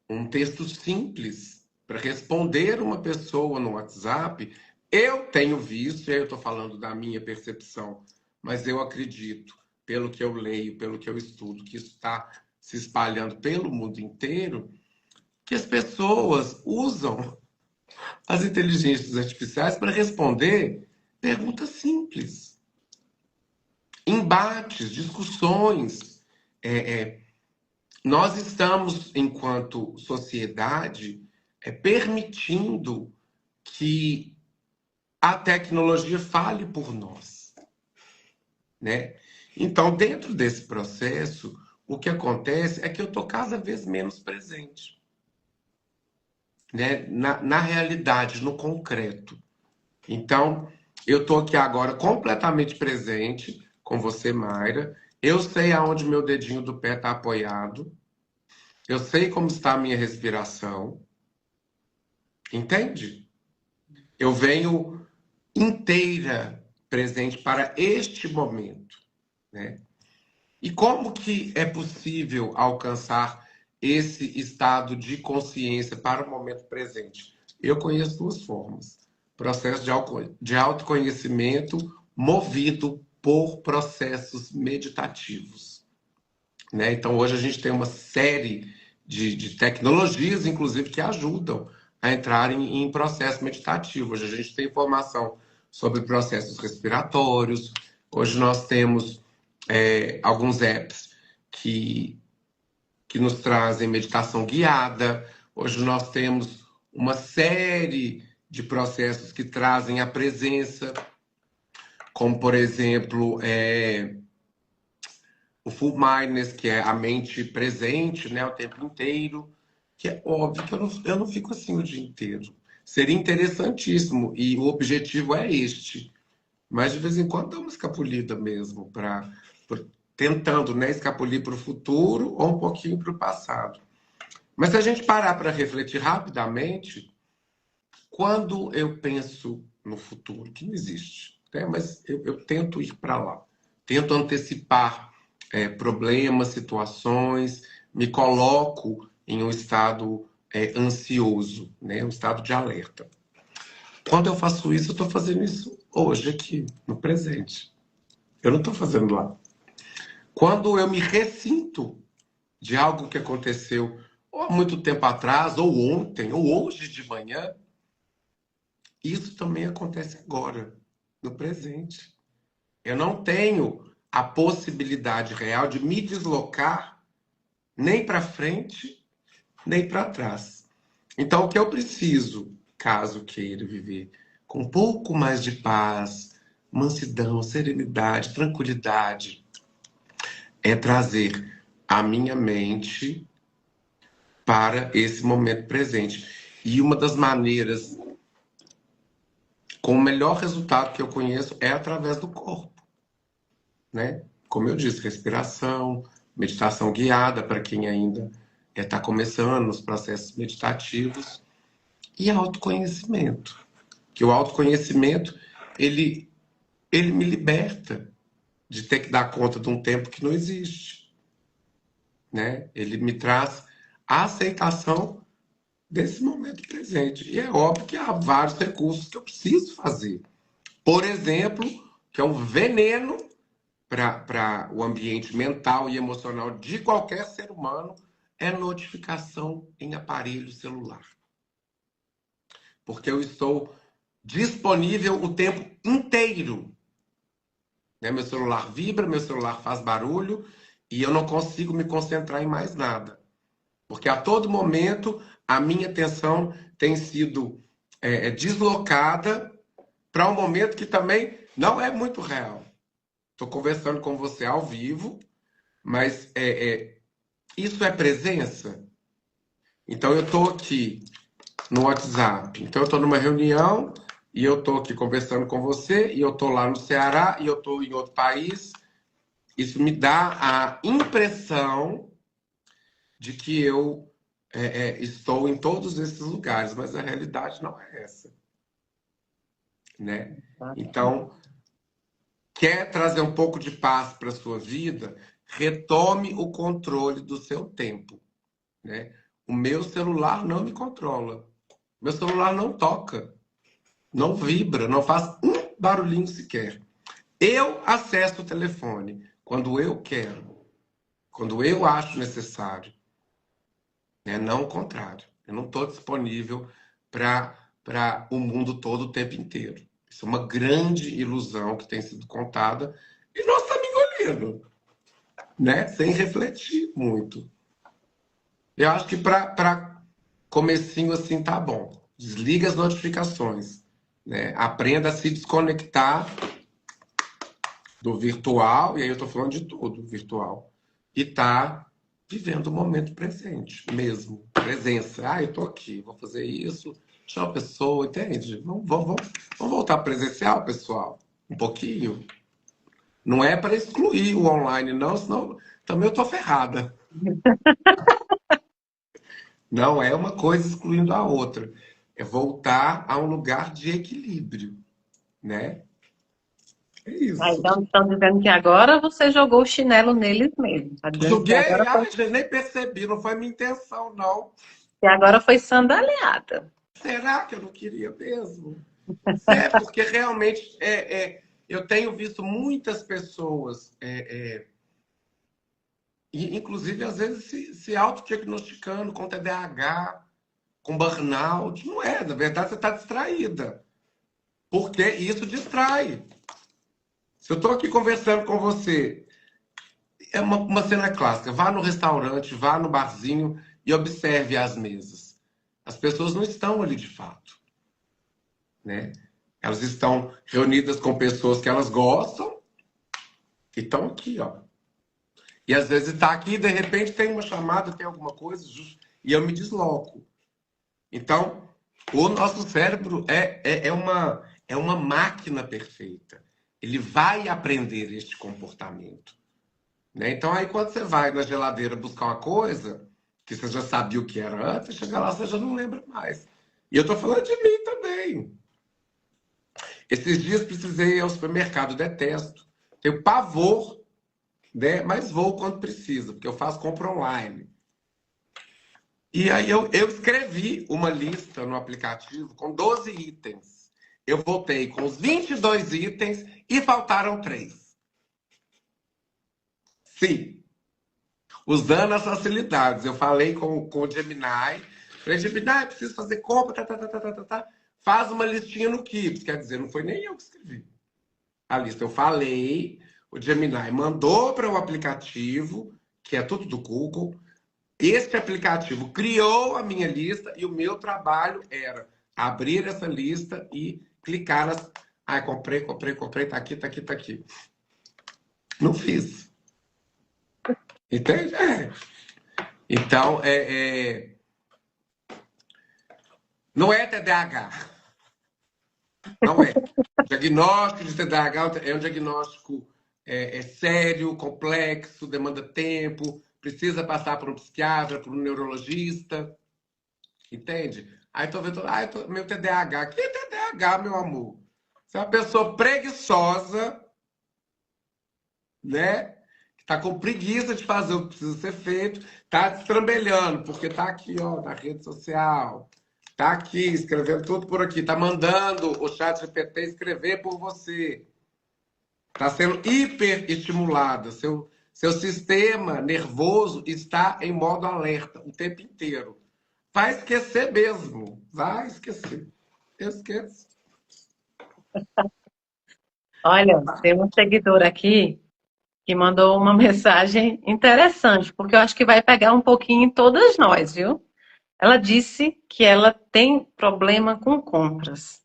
um texto simples, para responder uma pessoa no WhatsApp, eu tenho visto, e aí eu estou falando da minha percepção, mas eu acredito, pelo que eu leio, pelo que eu estudo, que isso está se espalhando pelo mundo inteiro, que as pessoas usam as inteligências artificiais para responder perguntas simples. Embates, discussões. Nós estamos, enquanto sociedade, permitindo que a tecnologia fale por nós. Né? Então, dentro desse processo, o que acontece é que eu estou cada vez menos presente. Né? Na realidade, no concreto. Então, eu estou aqui agora completamente presente com você, Mayra. Eu sei aonde meu dedinho do pé está apoiado. Eu sei como está a minha respiração. Entende? Eu venho inteira presente para este momento. Né? E como que é possível alcançar esse estado de consciência para o momento presente? Eu conheço 2 formas. Processo de autoconhecimento movido por processos meditativos. né? Então, hoje a gente tem uma série de tecnologias, inclusive, que ajudam a entrar em processo meditativo. Hoje a gente tem informação sobre processos respiratórios. Hoje nós temos alguns apps que nos trazem meditação guiada. Hoje nós temos uma série de processos que trazem a presença, como, por exemplo, o full mindfulness, que é a mente presente, né, o tempo inteiro, que é óbvio que eu não fico assim o dia inteiro. Seria interessantíssimo, e o objetivo é este. Mas, de vez em quando, dá uma escapulida mesmo, tentando, né, escapulir para o futuro ou um pouquinho para o passado. Mas se a gente parar para refletir rapidamente, quando eu penso no futuro, que não existe, né, mas eu tento ir para lá, tento antecipar problemas, situações, me coloco em um estado ansioso, né, um estado de alerta. Quando eu faço isso, eu estou fazendo isso hoje, aqui, no presente. Eu não estou fazendo lá. Quando eu me ressinto de algo que aconteceu ou há muito tempo atrás, ou ontem, ou hoje de manhã, isso também acontece agora, no presente. Eu não tenho a possibilidade real de me deslocar nem para frente, nem para trás. Então, o que eu preciso, caso queira viver com um pouco mais de paz, mansidão, serenidade, tranquilidade, é trazer a minha mente para esse momento presente. E uma das maneiras com o melhor resultado que eu conheço é através do corpo, né? Como eu disse, respiração, meditação guiada para quem ainda está começando nos processos meditativos e autoconhecimento. Que o autoconhecimento, ele me liberta de ter que dar conta de um tempo que não existe, né? Ele me traz a aceitação desse momento presente. E é óbvio que há vários recursos que eu preciso fazer. Por exemplo, que é um veneno para o ambiente mental e emocional de qualquer ser humano, é notificação em aparelho celular. Porque eu estou disponível o tempo inteiro. Né? Meu celular vibra, meu celular faz barulho e eu não consigo me concentrar em mais nada. Porque a todo momento a minha atenção tem sido deslocada para um momento que também não é muito real. Estou conversando com você ao vivo, mas isso é presença? Então eu estou aqui no WhatsApp, então eu estou numa reunião e eu estou aqui conversando com você e eu estou lá no Ceará e eu estou em outro país. Isso me dá a impressão de que eu estou em todos esses lugares, mas a realidade não é essa, né? Então, quer trazer um pouco de paz para a sua vida? Retome o controle do seu tempo, né? O meu celular não me controla. Meu celular não toca, não vibra, não faz um barulhinho sequer. Eu acesso o telefone quando eu quero, quando eu acho necessário. Né? Não o contrário. Eu não estou disponível para o mundo todo o tempo inteiro. Isso é uma grande ilusão que tem sido contada e nós estamos engolindo, né? Sem refletir muito. Eu acho que para comecinho assim tá bom. Desliga as notificações, né? Aprenda a se desconectar do virtual, e aí eu estou falando de tudo, virtual, e tá vivendo o momento presente mesmo, presença. Eu tô aqui, vou fazer isso, chama a pessoa, entende? Vamos voltar presencial, pessoal, um pouquinho. Não é para excluir o online, não, senão também eu tô ferrada. Não é uma coisa excluindo a outra. É voltar a um lugar de equilíbrio, né? É isso. Então, estão dizendo que agora você jogou o chinelo neles mesmo. Tá dizendo Joguei, foi... gente, nem percebi, não foi minha intenção, não. que agora foi sandaliada. Será que eu não queria mesmo? É, porque realmente eu tenho visto muitas pessoas E, inclusive, às vezes, se autodiagnosticando com TDAH, com burnout. Não é, na verdade, você está distraída. Porque isso distrai. Se eu estou aqui conversando com você, é uma cena clássica. Vá no restaurante, vá no barzinho e observe as mesas. As pessoas não estão ali de fato, né? Elas estão reunidas com pessoas que elas gostam e estão aqui, ó. E às vezes está aqui e de repente tem uma chamada, tem alguma coisa, e eu me desloco. Então, o nosso cérebro é uma máquina perfeita. Ele vai aprender este comportamento, né? Então, aí quando você vai na geladeira buscar uma coisa, que você já sabia o que era antes, chega lá, você já não lembra mais. E eu estou falando de mim também. Esses dias precisei ir ao supermercado, detesto. Tenho pavor, né? Mas vou quando precisa, porque eu faço compra online. E aí eu escrevi uma lista no aplicativo com 12 itens. Eu voltei com os 22 itens e faltaram 3. Sim. Usando as facilidades. Eu falei com o Gemini. Falei, Gemini, preciso fazer compra, Faz uma listinha no Keeps. Quer dizer, não foi nem eu que escrevi a lista. Eu falei, o Gemini mandou para o aplicativo, que é tudo do Google. Este aplicativo criou a minha lista e o meu trabalho era abrir essa lista e clicar nas... Ah, comprei, tá aqui, tá aqui, tá aqui. Não fiz. Entende? Então, não é TDAH. Não é. O diagnóstico de TDAH é um diagnóstico sério, complexo, demanda tempo, precisa passar por um psiquiatra, por um neurologista. Entende? Aí tô vendo, meu TDAH. Que TDAH, meu amor? Você é uma pessoa preguiçosa, né? Que tá com preguiça de fazer o que precisa ser feito, tá destrambelhando, porque tá aqui, ó, na rede social. Tá aqui, escrevendo tudo por aqui. Tá mandando o chat GPT escrever por você. Tá sendo hiperestimulada. Seu sistema nervoso está em modo alerta o tempo inteiro. Vai esquecer mesmo. Vai esquecer. Esquece. Olha, tem um seguidor aqui que mandou uma mensagem interessante, porque eu acho que vai pegar um pouquinho em todas nós, viu? Ela disse que ela tem problema com compras.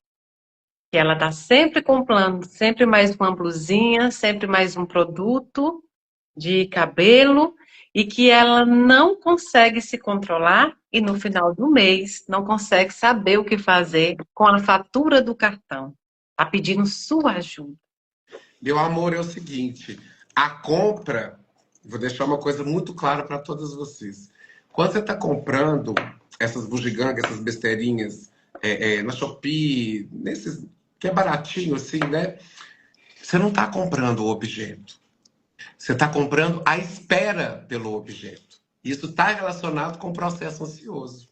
Que ela está sempre comprando, sempre mais uma blusinha, sempre mais um produto de cabelo, e que ela não consegue se controlar e no final do mês não consegue saber o que fazer com a fatura do cartão. Está pedindo sua ajuda. Meu amor, é o seguinte, a compra, vou deixar uma coisa muito clara para todas vocês. Quando você está comprando essas bugigangas, essas besteirinhas na Shopee, nesses que é baratinho assim, né? Você não está comprando o objeto. Você está comprando a espera pelo objeto. Isso está relacionado com o processo ansioso.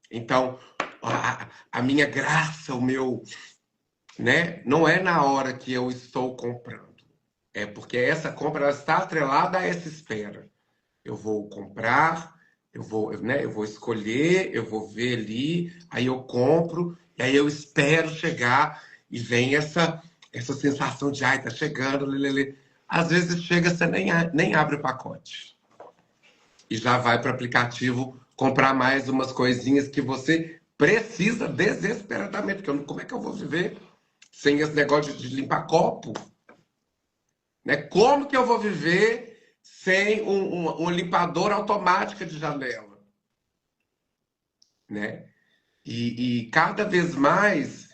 Então, a minha graça, o meu... né? Não é na hora que eu estou comprando. É porque essa compra ela está atrelada a essa espera. Eu vou comprar, eu vou escolher, eu vou ver ali, aí eu compro, e aí eu espero chegar e vem essa sensação de, ai, tá chegando, lelele. Às vezes chega, você nem abre o pacote. E já vai para o aplicativo comprar mais umas coisinhas que você precisa desesperadamente. Porque como é que eu vou viver sem esse negócio de limpar copo? Né? Como que eu vou viver sem um limpador automático de janela? Né? E cada vez mais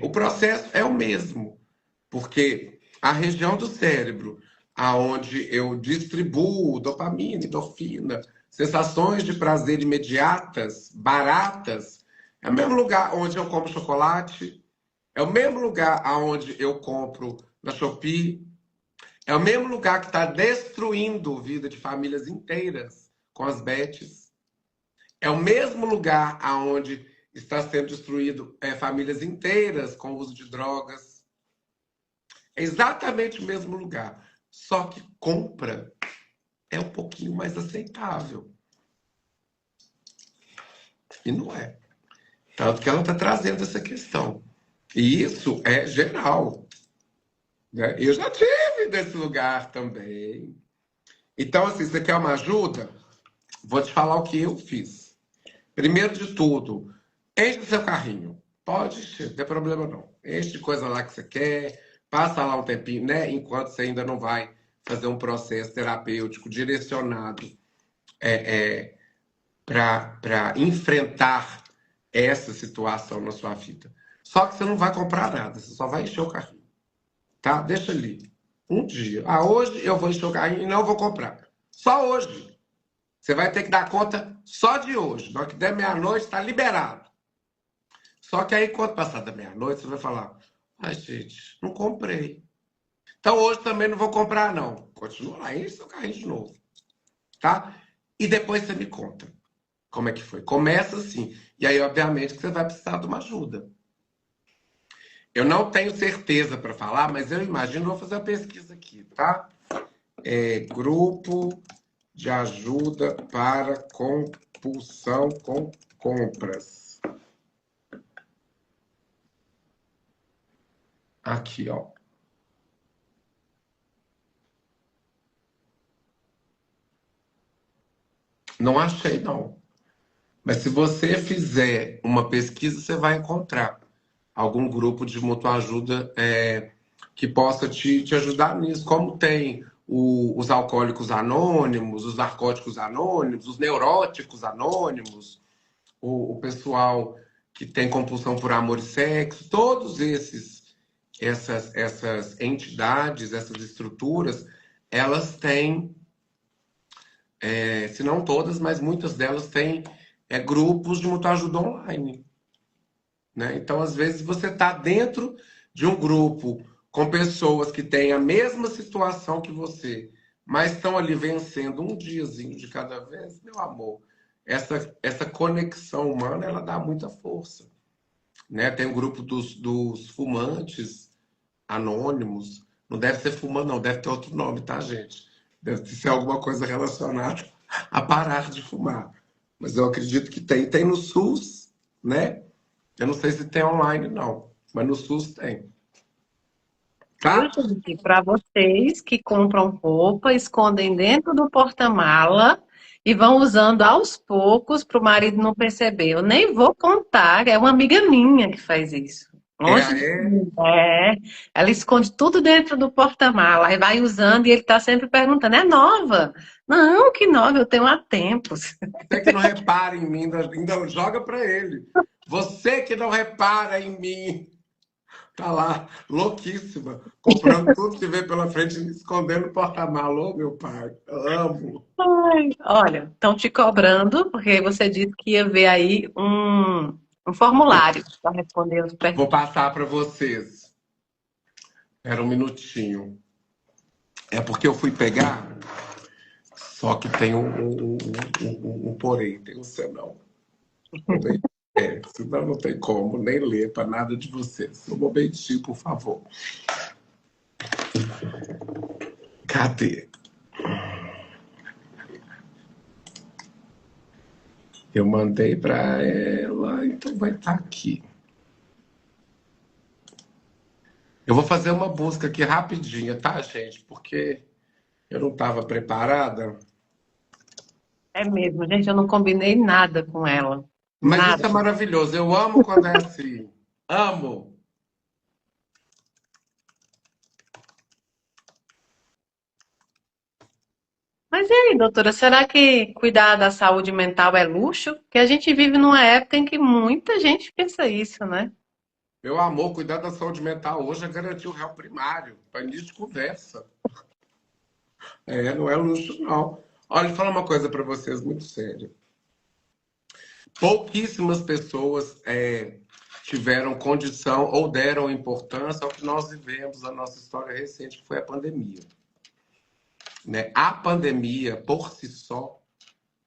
o processo é o mesmo. Porque a região do cérebro aonde eu distribuo dopamina, endorfina, sensações de prazer imediatas, baratas, é o mesmo lugar onde eu compro chocolate, é o mesmo lugar onde eu compro na Shopee, é o mesmo lugar que está destruindo a vida de famílias inteiras com as bets, é o mesmo lugar onde está sendo destruído famílias inteiras com o uso de drogas. É exatamente o mesmo lugar. Só que compra é um pouquinho mais aceitável. E não é. Tanto que ela está trazendo essa questão. E isso é geral, né? Eu já tive nesse lugar também. Então, assim, você quer uma ajuda? Vou te falar o que eu fiz. Primeiro de tudo, enche o seu carrinho. Pode encher, não tem problema não. Enche de coisa lá que você quer, passa lá um tempinho, né? Enquanto você ainda não vai fazer um processo terapêutico direcionado para enfrentar essa situação na sua vida. Só que você não vai comprar nada, você só vai encher o carrinho. Tá? Deixa ali. Um dia. Ah, hoje eu vou encher o carrinho e não vou comprar. Só hoje. Você vai ter que dar conta só de hoje. Na hora que der meia-noite, está liberado. Só que aí, quando passar da meia-noite, você vai falar: ai, gente, não comprei. Então hoje também não vou comprar, não. Continua lá, enche seu carrinho de novo. Tá? E depois você me conta como é que foi. Começa assim. E aí, obviamente, que você vai precisar de uma ajuda. Eu não tenho certeza para falar, mas eu imagino, vou fazer uma pesquisa aqui, tá? Grupo de ajuda para compulsão com compras. Aqui, ó. Não achei, não. Mas se você fizer uma pesquisa, você vai encontrar algum grupo de mutua ajuda que possa te ajudar nisso. Como tem os alcoólicos anônimos, os narcóticos anônimos, os neuróticos anônimos, o pessoal que tem compulsão por amor e sexo, todos essas entidades, essas estruturas, elas têm, se não todas, mas muitas delas têm grupos de mutua ajuda online. Né? Então, às vezes, você está dentro de um grupo com pessoas que têm a mesma situação que você, mas estão ali vencendo um diazinho de cada vez, meu amor. Essa conexão humana, ela dá muita força. Né? Tem um grupo dos fumantes anônimos. Não deve ser fumando, não. Deve ter outro nome, tá, gente? Deve ser alguma coisa relacionada a parar de fumar. Mas eu acredito que tem. Tem no SUS, né? Eu não sei se tem online, não. Mas no SUS tem. Viu, Tá? gente? Para vocês que compram roupa, escondem dentro do porta-mala e vão usando aos poucos para o marido não perceber. Eu nem vou contar, é uma amiga minha que faz isso. Longe de É. mim. Ela esconde tudo dentro do porta-mala, aí vai usando e ele está sempre perguntando: é nova? Não, que nova, eu tenho há tempos. Você que não repara em mim, ainda joga para ele. Você que não repara em mim. Tá lá, louquíssima, comprando tudo que vê pela frente e me escondendo no porta-malas. Ô, meu pai, amo. Ai, olha, estão te cobrando, porque você disse que ia ver aí um formulário para responder as Vou perguntas. passar para vocês. Era um minutinho. É porque eu fui pegar, só que tem um porém, tem um senão. Senão não tem como nem ler para nada de vocês. Um momentinho, por favor. Cadê? Eu mandei para ela, então vai estar aqui. Eu vou fazer uma busca aqui rapidinha, tá, gente? Porque eu não estava preparada. É mesmo, gente, eu não combinei nada com ela. Mas isso Nada. é maravilhoso. Eu amo quando é assim. Amo. Mas e aí, doutora, será que cuidar da saúde mental é luxo? Porque a gente vive numa época em que muita gente pensa isso, né? Meu amor, cuidar da saúde mental hoje é garantir o réu primário, para início de conversa. Não é luxo, não. Olha, vou falar uma coisa para vocês muito séria. Pouquíssimas pessoas tiveram condição ou deram importância ao que nós vivemos na nossa história recente, que foi a pandemia. Né? A pandemia, por si só,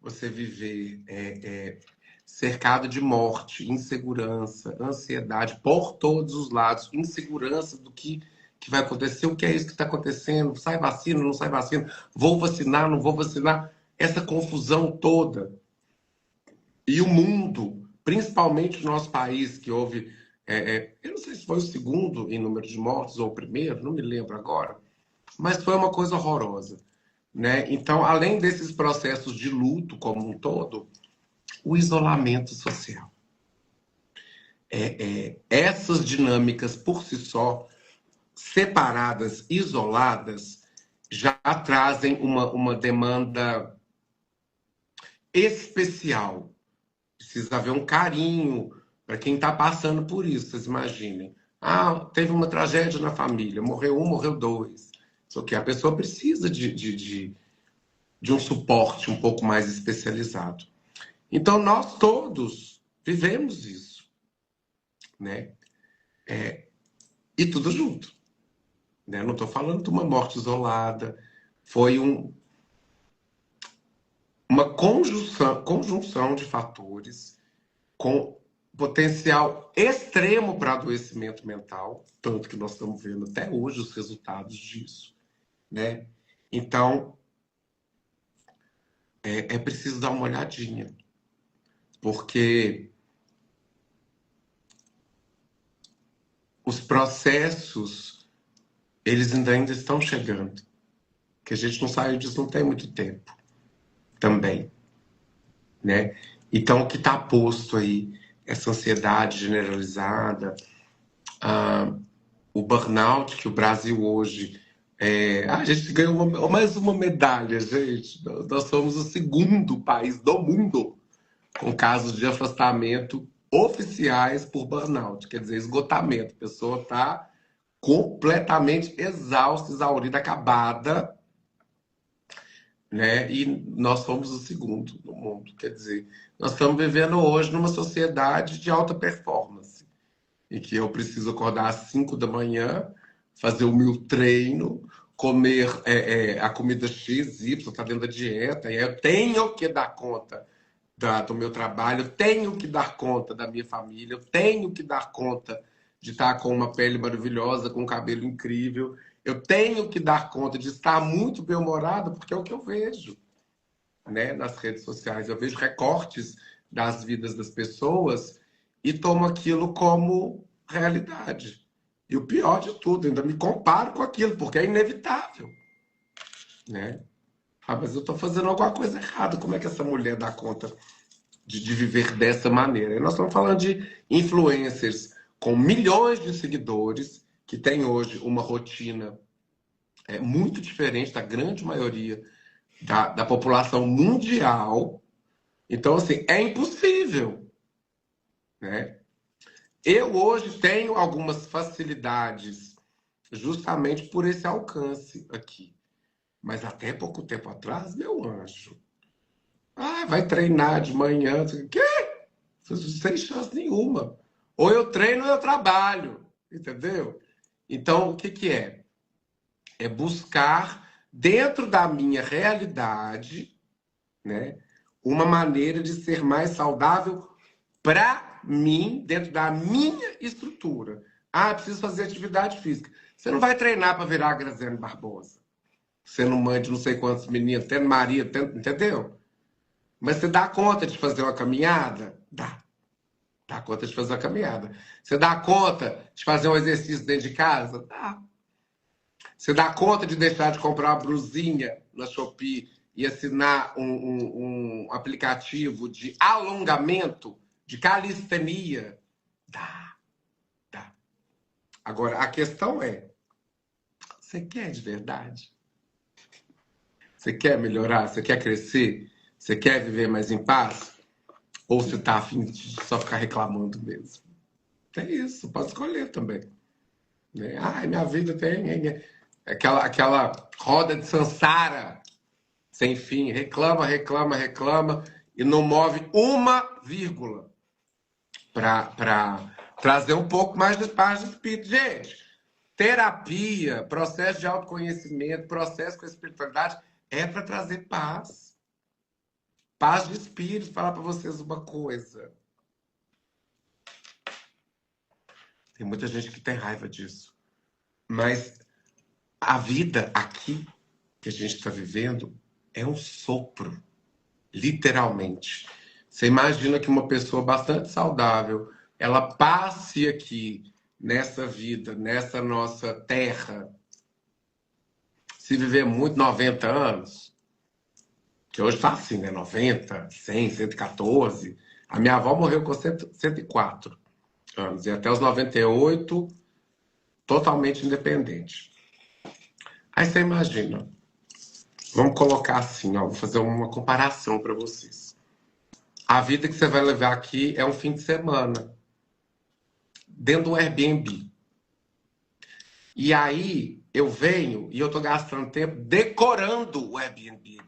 você viver cercado de morte, insegurança, ansiedade, por todos os lados, insegurança do que que vai acontecer, o que é isso que está acontecendo, sai vacina, não sai vacina, vou vacinar, não vou vacinar, essa confusão toda. E o mundo, principalmente o nosso país, que houve, eu não sei se foi o segundo em número de mortes ou o primeiro, não me lembro agora, mas foi uma coisa horrorosa, né? Então, além desses processos de luto como um todo, o isolamento social. Essas dinâmicas por si só, separadas, isoladas, já trazem uma demanda especial. Precisa haver um carinho para quem está passando por isso, vocês imaginem. Ah, teve uma tragédia na família, morreu um, morreu dois. Só que a pessoa precisa de um suporte um pouco mais especializado. Então, nós todos vivemos isso, né? E tudo junto. Né? Não estou falando de uma morte isolada. Foi uma conjunção de fatores com potencial extremo para adoecimento mental, tanto que nós estamos vendo até hoje os resultados disso, né? Então, é preciso dar uma olhadinha, porque os processos, eles ainda estão chegando, que a gente não saiu disso não tem muito tempo, também, né? Então, o que está posto aí, essa ansiedade generalizada, o burnout que o Brasil hoje... a gente ganhou mais uma medalha, gente. Nós somos o segundo país do mundo com casos de afastamento oficiais por burnout, quer dizer, esgotamento. A pessoa está completamente exausta, exaurida, acabada, né? E nós somos o segundo no mundo. Quer dizer, nós estamos vivendo hoje numa sociedade de alta performance, em que eu preciso acordar às 5 da manhã, fazer o meu treino, comer a comida X, Y, tá dentro da dieta, e eu tenho que dar conta do meu trabalho, eu tenho que dar conta da minha família, eu tenho que dar conta de estar com uma pele maravilhosa, com um cabelo incrível, eu tenho que dar conta de estar muito bem-humorado, porque é o que eu vejo, né, nas redes sociais. Eu vejo recortes das vidas das pessoas e tomo aquilo como realidade. E o pior de tudo, ainda me comparo com aquilo, porque é inevitável, né? Ah, mas eu estou fazendo alguma coisa errada. Como é que essa mulher dá conta de viver dessa maneira? E nós estamos falando de influencers com milhões de seguidores, que têm hoje uma rotina muito diferente da grande maioria da população mundial. Então, assim, é impossível, né? Eu hoje tenho algumas facilidades justamente por esse alcance aqui. Mas até pouco tempo atrás, meu anjo. Ah, vai treinar de manhã. Quê? Sem chance nenhuma. Ou eu treino ou eu trabalho. Entendeu? Então, o que que é? É buscar, dentro da minha realidade, né, uma maneira de ser mais saudável para mim, dentro da minha estrutura. Ah, preciso fazer atividade física. Você não vai treinar para virar a Graziane Barbosa. Você não mãe de não sei quantos meninos, tendo marido, entendeu? Mas você dá conta de fazer uma caminhada? Dá. Dá conta de fazer uma caminhada. Você dá conta de fazer um exercício dentro de casa? Dá. Você dá conta de deixar de comprar uma blusinha na Shopee e assinar um aplicativo de alongamento, de calistenia? Dá. Dá. Agora, a questão é, você quer de verdade? Você quer melhorar? Você quer crescer? Você quer viver mais em paz? Ou você está afim de só ficar reclamando mesmo? É isso, pode escolher também. Né? Ai, minha vida tem aquela roda de Sansara sem fim. Reclama, reclama, reclama e não move uma vírgula para trazer um pouco mais de paz de espírito. Gente, terapia, processo de autoconhecimento, processo com a espiritualidade é para trazer paz. Paz de espírito. Falar para vocês uma coisa. Tem muita gente que tem raiva disso. Mas a vida aqui que a gente está vivendo é um sopro, literalmente. Você imagina que uma pessoa bastante saudável, ela passe aqui nessa vida, nessa nossa terra, se viver muito 90 anos, que hoje está assim, né? 90, 100, 114. A minha avó morreu com 104 anos, e até os 98, totalmente independente. Aí você imagina, vamos colocar assim, ó, vou fazer uma comparação para vocês. A vida que você vai levar aqui é um fim de semana, dentro do Airbnb. E aí eu venho e eu tô gastando tempo decorando o Airbnb.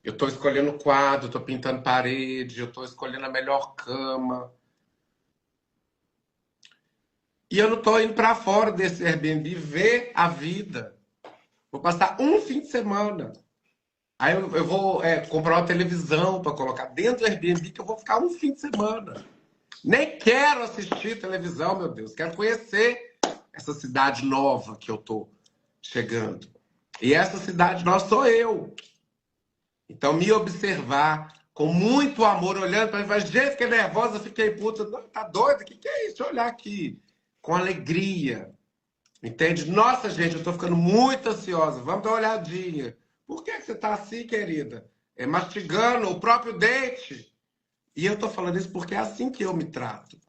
Eu tô escolhendo quadro, eu tô pintando parede, eu tô escolhendo a melhor cama. E eu não tô indo para fora desse Airbnb ver a vida. Vou passar um fim de semana. Aí eu vou comprar uma televisão para colocar dentro do Airbnb, que eu vou ficar um fim de semana. Nem quero assistir televisão, meu Deus. Quero conhecer essa cidade nova que eu tô chegando. E essa cidade nova sou eu. Então, me observar com muito amor, olhando para mim, falar, gente, fiquei nervosa, fiquei puta. Não, tá doido? O que é isso? Deixa eu olhar aqui. Com alegria. Entende? Nossa, gente, eu tô ficando muito ansiosa. Vamos dar uma olhadinha. Por que você tá assim, querida? Mastigando o próprio dente. E eu tô falando isso porque é assim que eu me trato.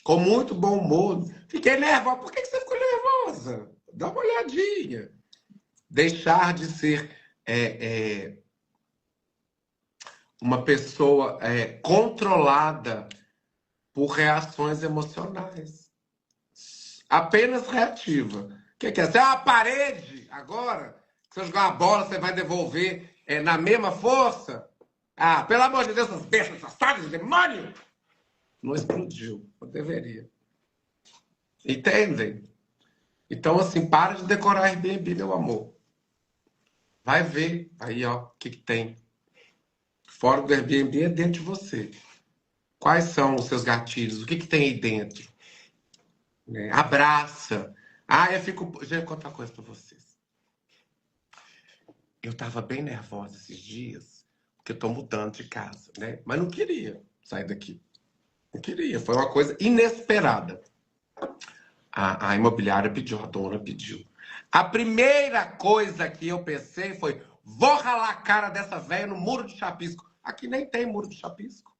Com muito bom humor. Fiquei nervosa. Por que você ficou nervosa? Dá uma olhadinha. Deixar de ser uma pessoa controlada por reações emocionais. Apenas reativa. O que é? Você é uma parede agora? Se eu jogar uma bola, você vai devolver na mesma força? Ah, pelo amor de Deus, essas bestas, essas sábias, demônio! Não explodiu. Não deveria. Entendem? Então, assim, para de decorar Airbnb, meu amor. Vai ver aí, ó, o que tem. Fora do Airbnb é dentro de você. Quais são os seus gatilhos? O que tem aí dentro? Abraça. Eu fico... Já vou contar uma coisa pra vocês. Eu tava bem nervosa esses dias, porque eu tô mudando de casa, né? Mas não queria sair daqui. Não queria. Foi uma coisa inesperada. A imobiliária pediu, a dona pediu. A primeira coisa que eu pensei foi, vou ralar a cara dessa velha no muro de chapisco. Aqui nem tem muro de chapisco.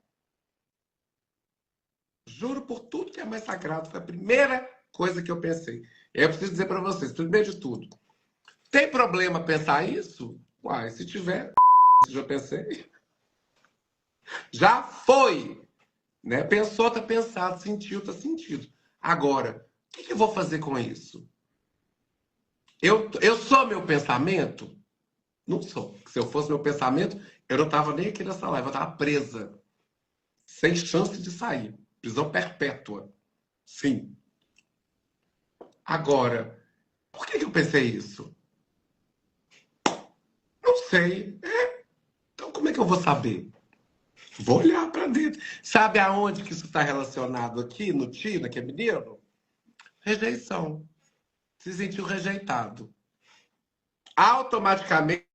Juro por tudo que é mais sagrado. Foi a primeira coisa que eu pensei. Eu preciso dizer para vocês, primeiro de tudo, tem problema pensar isso? Uai, se tiver, já pensei. Já foi. Né? Pensou, tá pensado. Sentiu, tá sentido. Agora, o que eu vou fazer com isso? Eu sou meu pensamento? Não sou. Se eu fosse meu pensamento, eu não tava nem aqui nessa live. Eu tava presa. Sem chance de sair. Prisão perpétua. Sim. Agora, por que eu pensei isso? Não sei. Então, como é que eu vou saber? Vou olhar para dentro. Sabe aonde que isso está relacionado aqui, no Tina, que é menino? Rejeição. Se sentiu rejeitado. Automaticamente,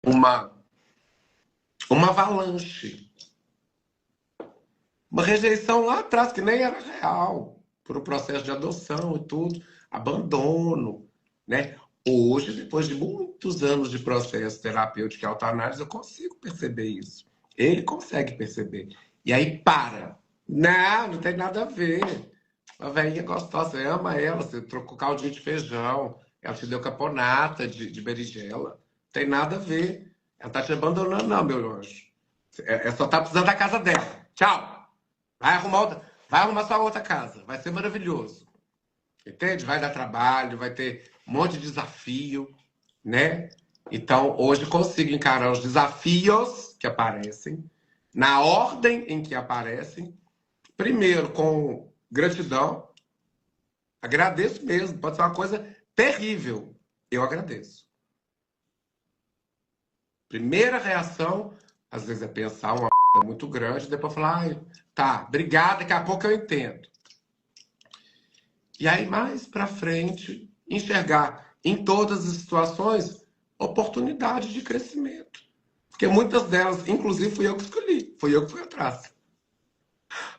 uma avalanche. Uma rejeição lá atrás, que nem era real. Por um processo de adoção e tudo. Abandono, né? Hoje, depois de muitos anos de processo terapêutico e autoanálise, eu consigo perceber isso. Ele consegue perceber. E aí para. Não tem nada a ver. A velhinha gostosa, você ama ela, você trocou caldinho de feijão, ela te deu caponata de berinjela. Não tem nada a ver. Ela tá te abandonando, não, meu anjo. Só tá precisando da casa dela. Tchau. Vai arrumar sua outra casa. Vai ser maravilhoso. Entende? Vai dar trabalho, vai ter um monte de desafio, né? Então, hoje consigo encarar os desafios que aparecem, na ordem em que aparecem. Primeiro, com gratidão. Agradeço mesmo. Pode ser uma coisa terrível. Eu agradeço. Primeira reação, às vezes é pensar uma muito grande, depois falar, tá, obrigado, daqui a pouco eu entendo. E aí, mais para frente, enxergar em todas as situações oportunidades de crescimento. Porque muitas delas, inclusive, fui eu que escolhi, fui eu que fui atrás.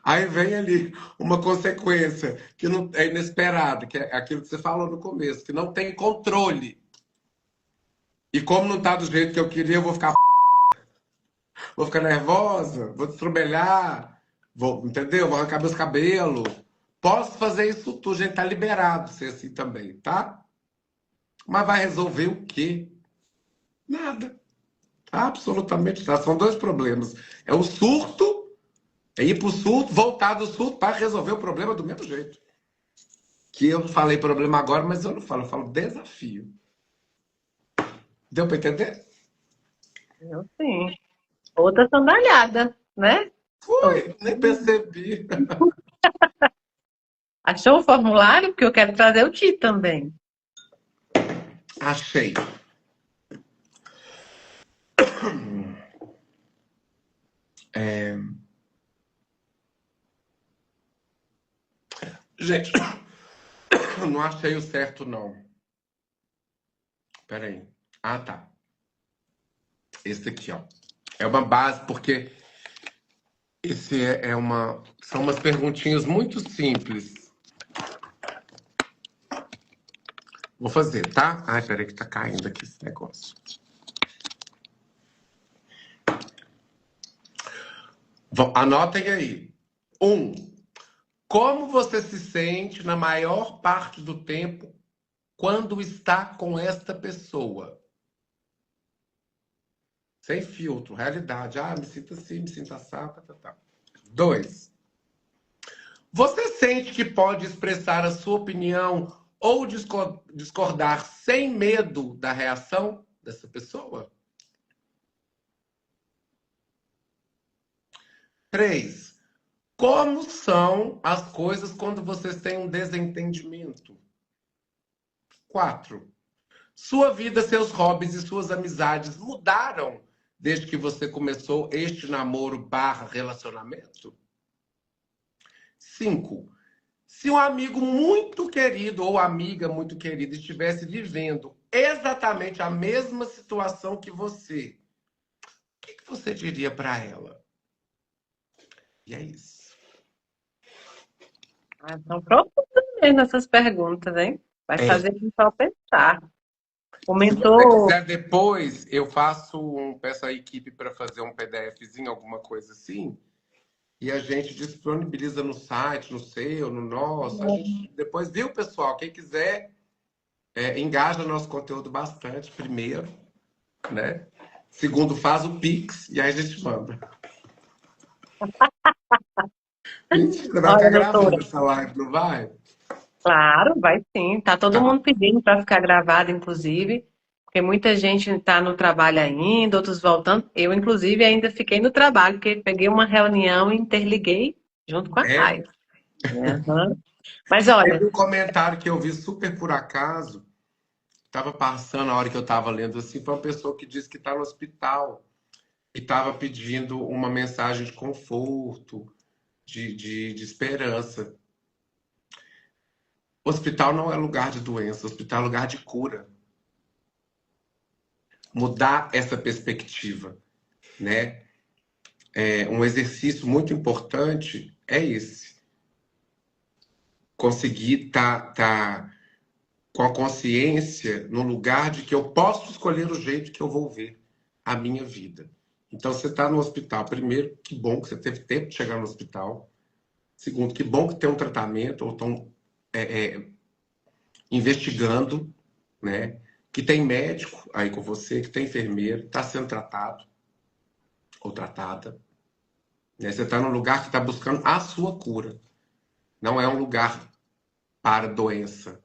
Aí vem ali uma consequência que não é inesperada, que é aquilo que você falou no começo, que não tem controle. E como não está do jeito que eu queria, eu vou ficar nervosa, vou destrambelhar, entendeu? Vou arrancar meus cabelos. Posso fazer isso tudo, gente, tá liberado ser assim também, tá? Mas vai resolver o quê? Nada. Absolutamente nada. São dois problemas. É o surto, é ir pro surto, voltar do surto para resolver o problema do mesmo jeito. Que eu falei problema agora, mas eu não falo, eu falo desafio. Deu para entender? Eu sim. Outra sandalhada, né? Fui, nem percebi. Achou o formulário? Porque eu quero trazer o Ti também. Achei. Gente, não achei o certo, não. Peraí. Ah, tá. Esse aqui, ó. É uma base, porque esse são umas perguntinhas muito simples. Vou fazer, tá? Ai, peraí que tá caindo aqui esse negócio. Anotem aí. 1. Como você se sente na maior parte do tempo quando está com esta pessoa? Sem filtro, realidade. Ah, me sinto assim, me sinto assado, tá. 2. Você sente que pode expressar a sua opinião ou discordar sem medo da reação dessa pessoa? 3. Como são as coisas quando vocês têm um desentendimento? 4. Sua vida, seus hobbies e suas amizades mudaram desde que você começou este namoro/relacionamento? 5. Se um amigo muito querido ou amiga muito querida estivesse vivendo exatamente a mesma situação que você, o que você diria para ela? E é isso. São profundas mesmo essas perguntas, hein? Vai fazer o pessoal pensar. O Se você mentor. quiser depois, eu peço à equipe para fazer um PDFzinho, alguma coisa assim, e a gente disponibiliza no site, no seu, no nosso. A gente depois, viu, pessoal? Quem quiser, engaja nosso conteúdo bastante, primeiro, né? Segundo, faz o Pix e aí a gente manda. Mentira, vai ficar Olha, gravando doutora. essa live, não vai? Claro, vai sim. Tá todo Tá. mundo pedindo para ficar gravado, inclusive, porque muita gente está no trabalho ainda, outros voltando. Eu, inclusive, ainda fiquei no trabalho, porque peguei uma reunião e interliguei junto com a É. live. Uhum. Mas olha, Teve um comentário que eu vi super por acaso, estava passando a hora que eu estava lendo assim, foi uma pessoa que disse que está no hospital e estava pedindo uma mensagem de conforto, de esperança. Hospital não é lugar de doença, hospital é lugar de cura. Mudar essa perspectiva, né? Um exercício muito importante é esse. Conseguir tá com a consciência no lugar de que eu posso escolher o jeito que eu vou ver a minha vida. Então, você está no hospital. Primeiro, que bom que você teve tempo de chegar no hospital. Segundo, que bom que tem um tratamento, ou estão investigando, né? Que tem médico aí com você, que tem enfermeiro, está sendo tratado ou tratada. Né? Você está num lugar que está buscando a sua cura. Não é um lugar para doença,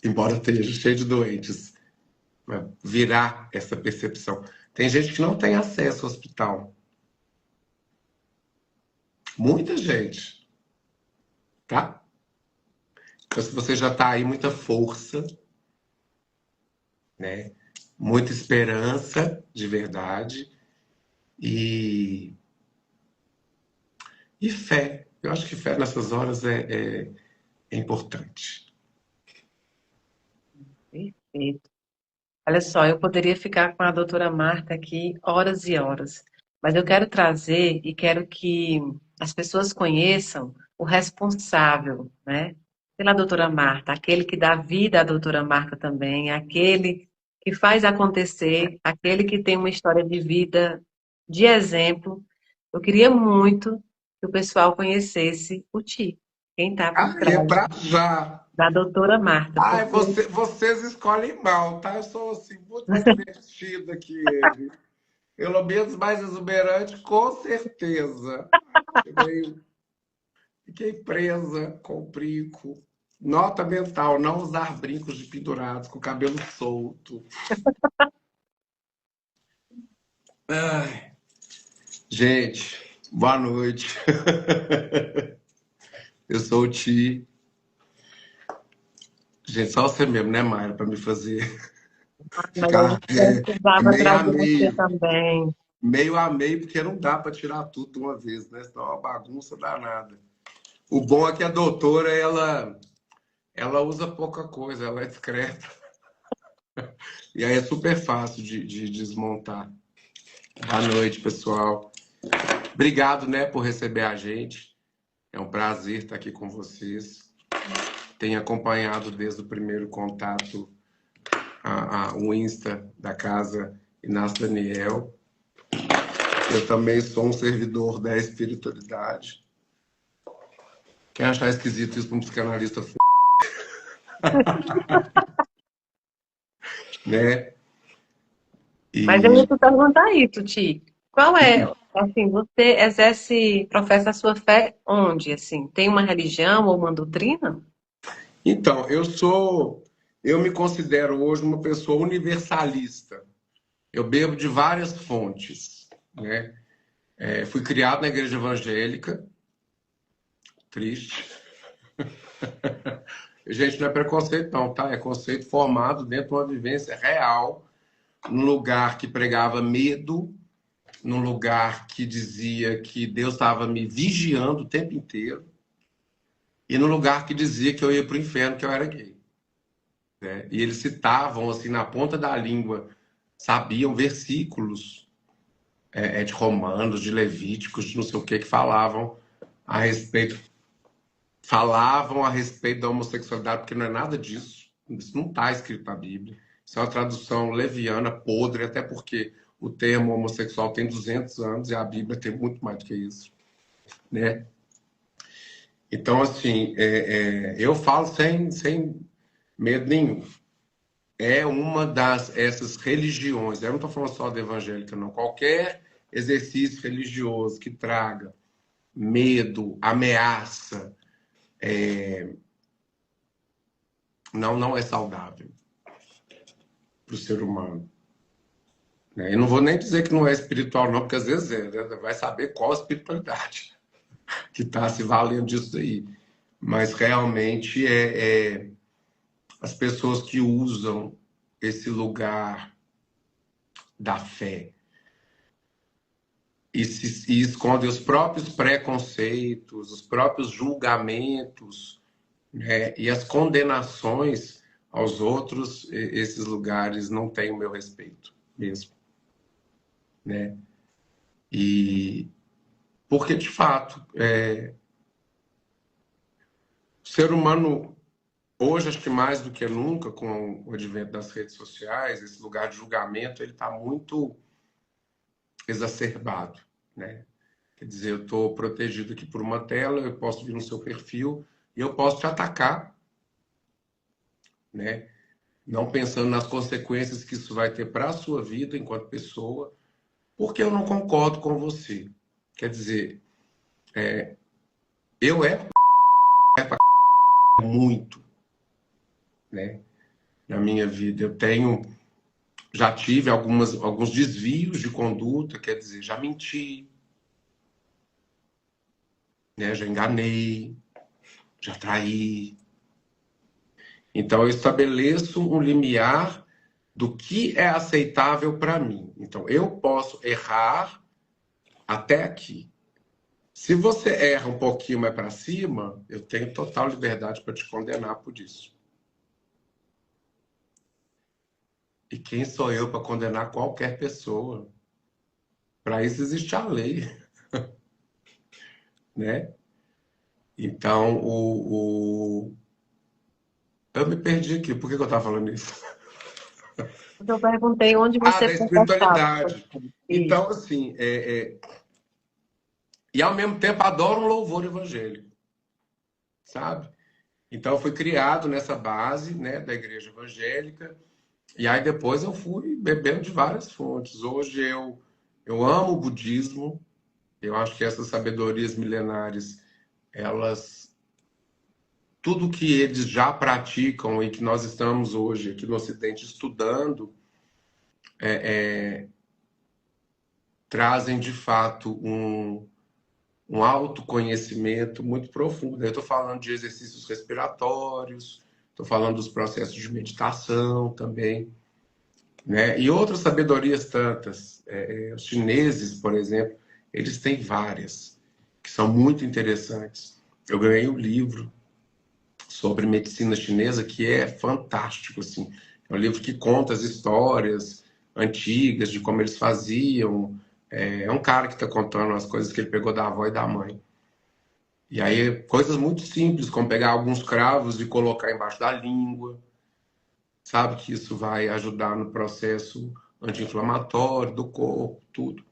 embora esteja cheio de doentes. Né? Virar essa percepção. Tem gente que não tem acesso ao hospital. Muita gente. Tá? Então, se você já está aí, muita força, né? Muita esperança, de verdade, e fé. Eu acho que fé nessas horas é é importante. Perfeito. Olha só, eu poderia ficar com a doutora Marta aqui horas e horas, mas eu quero trazer e quero que as pessoas conheçam o responsável, né, pela doutora Marta, aquele que dá vida à doutora Marta também, aquele que faz acontecer, aquele que tem uma história de vida de exemplo. Eu queria muito que o pessoal conhecesse o Ti, quem está por Ai, é trás pra já. da doutora Marta, Ai, porque vocês escolhem mal, tá? Eu sou assim, muito mais divertida que ele. Pelo menos mais exuberante, com certeza. Fiquei presa com o brinco. Nota mental, não usar brincos de pendurados com o cabelo solto. Ai, gente, boa noite. Eu sou o Ti. Gente, só você mesmo, né, Mayra, para me fazer mas a ficar gente precisava meio a trazer você meio. também. Meio a meio, porque não dá para tirar tudo de uma vez, né? Senão é uma bagunça danada. O bom é que a doutora, ela usa pouca coisa, ela é discreta. E aí é super fácil de desmontar. Boa noite, pessoal. Obrigado, né, por receber a gente. É um prazer estar aqui com vocês. Tenho acompanhado desde o primeiro contato o Insta da Casa Inácio Daniel. Eu também sou um servidor da espiritualidade. Quem achar esquisito isso para um psicanalista, né? Mas eu ia E te perguntar isso, Ti. Qual é, assim, você exerce, professa a sua fé onde, assim? Tem uma religião ou uma doutrina? então, eu me considero hoje uma pessoa universalista. Eu bebo de várias fontes, né? Fui criado na igreja evangélica, triste. Gente, não é preconceito não, tá? É conceito formado dentro de uma vivência real, num lugar que pregava medo, num lugar que dizia que Deus estava me vigiando o tempo inteiro, e num lugar que dizia que eu ia para o inferno, que eu era gay. Né? E eles citavam, assim, na ponta da língua, sabiam versículos de Romanos, de Levíticos, de não sei o que a respeito, falavam a respeito da homossexualidade, porque não é nada disso. Isso não está escrito na Bíblia. Isso é uma tradução leviana, podre, até porque o termo homossexual tem 200 anos e a Bíblia tem muito mais do que isso. Né? Então, assim, eu falo sem medo nenhum. É uma essas religiões, eu não estou falando só da evangélica, não. Qualquer exercício religioso que traga medo, ameaça, não é saudável para o ser humano. Né? Eu não vou nem dizer que não é espiritual, não, porque às vezes né? Vai saber qual a espiritualidade que está se valendo disso aí. Mas realmente as pessoas que usam esse lugar da fé e escondem os próprios preconceitos, os próprios julgamentos, né? E as condenações aos outros, esses lugares não têm o meu respeito mesmo. Né? E porque, de fato, o ser humano, hoje, acho que mais do que nunca, com o advento das redes sociais, esse lugar de julgamento, ele está muito exacerbado, né? Quer dizer, eu estou protegido aqui por uma tela, eu posso vir no seu perfil e eu posso te atacar, né? Não pensando nas consequências que isso vai ter para a sua vida enquanto pessoa, porque eu não concordo com você. Quer dizer, eu muito, né? Na minha vida, já tive alguns desvios de conduta, quer dizer, já menti, né? Já enganei, já traí. Então, eu estabeleço um limiar do que é aceitável para mim. Então, eu posso errar até aqui. Se você erra um pouquinho mais para cima, eu tenho total liberdade para te condenar por isso. E quem sou eu para condenar qualquer pessoa? Para isso existe a lei, né? Então, eu me perdi aqui. Por que eu estava falando isso? Eu perguntei onde Ah, você da conversava. espiritualidade. Isso. Então, assim, e ao mesmo tempo adoro um louvor evangélico, sabe? Então, eu fui criado nessa base, né, da igreja evangélica. E aí depois eu fui bebendo de várias fontes. Hoje eu amo o budismo. Eu acho que essas sabedorias milenares, elas, tudo que eles já praticam e que nós estamos hoje aqui no Ocidente estudando, trazem de fato um autoconhecimento muito profundo. Eu estou falando de exercícios respiratórios, estou falando dos processos de meditação também, né? E outras sabedorias tantas. Os chineses, por exemplo, eles têm várias que são muito interessantes. Eu ganhei um livro sobre medicina chinesa que é fantástico, assim. É um livro que conta as histórias antigas de como eles faziam. É um cara que está contando as coisas que ele pegou da avó e da mãe. E aí, coisas muito simples, como pegar alguns cravos e colocar embaixo da língua, sabe que isso vai ajudar no processo anti-inflamatório do corpo, tudo.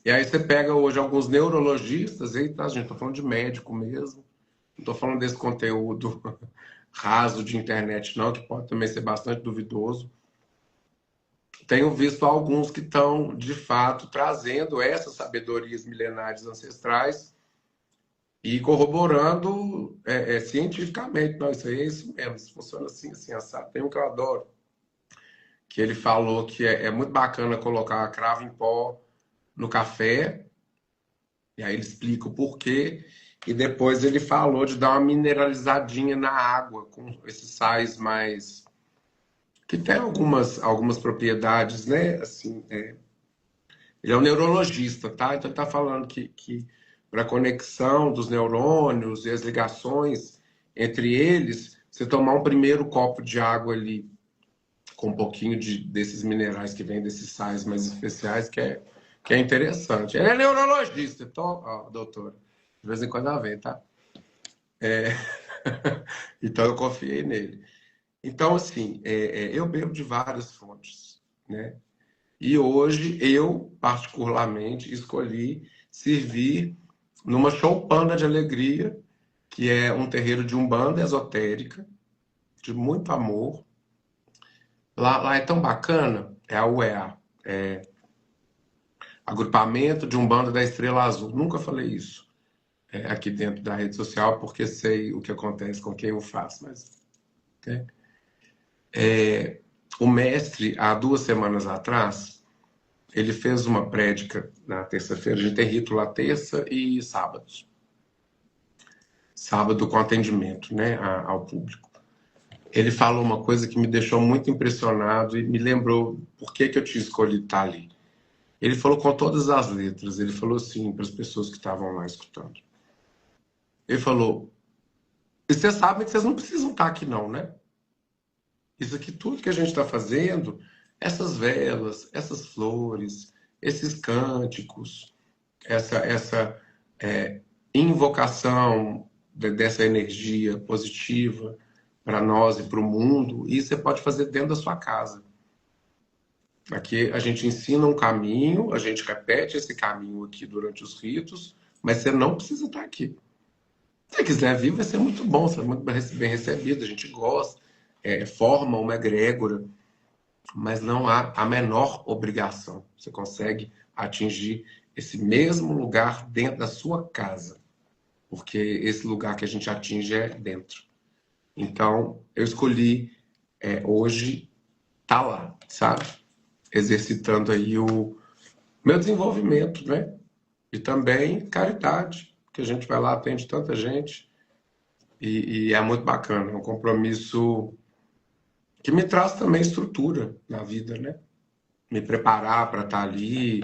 E aí você pega hoje alguns neurologistas, aí tá, gente, tô falando de médico mesmo, não tô falando desse conteúdo raso de internet não, que pode também ser bastante duvidoso. Tenho visto alguns que estão, de fato, trazendo essas sabedorias milenares ancestrais e corroborando cientificamente. Não, isso aí é isso mesmo, isso funciona assim, assim, assado. Tem um que eu adoro, que ele falou que é muito bacana colocar cravo em pó no café, e aí ele explica o porquê, e depois ele falou de dar uma mineralizadinha na água, com esses sais mais... que tem algumas propriedades, né? Assim, ele é um neurologista, tá? Então ele está falando que para a conexão dos neurônios e as ligações entre eles, você tomar um primeiro copo de água ali com um pouquinho desses minerais que vêm desses sais mais especiais, que é interessante. Ele é neurologista, então, ó, doutora, de vez em quando ela vem, tá? Então eu confiei nele. Então, assim, eu bebo de várias fontes, né? E hoje eu, particularmente, escolhi servir numa choupana de alegria, que é um terreiro de umbanda esotérica, de muito amor. Lá é tão bacana, é a UEA, Agrupamento de Umbanda da Estrela Azul. Nunca falei isso aqui dentro da rede social, porque sei o que acontece com quem o faz, mas... né? O mestre, há 2 semanas atrás, ele fez uma prédica na terça-feira, a gente tem rito lá terça e sábados. Sábado com atendimento, né, ao público. Ele falou uma coisa que me deixou muito impressionado e me lembrou por que eu tinha escolhido estar ali. Ele falou com todas as letras, ele falou assim para as pessoas que estavam lá escutando. Ele falou, e vocês sabem que vocês não precisam estar aqui não, né? Isso aqui, tudo que a gente está fazendo, essas velas, essas flores, esses cânticos, essa invocação dessa energia positiva para nós e para o mundo, e você pode fazer dentro da sua casa. Aqui a gente ensina um caminho, a gente repete esse caminho aqui durante os ritos, mas você não precisa estar aqui. Se você quiser vir, vai ser muito bom, você é muito bem recebido, a gente gosta, forma uma egrégora, mas não há a menor obrigação. Você consegue atingir esse mesmo lugar dentro da sua casa, porque esse lugar que a gente atinge é dentro. Então, eu escolhi hoje estar lá, sabe? Exercitando aí o meu desenvolvimento, né? E também caridade, que a gente vai lá, atende tanta gente, e é muito bacana, é um compromisso que me traz também estrutura na vida, né? Me preparar para estar ali,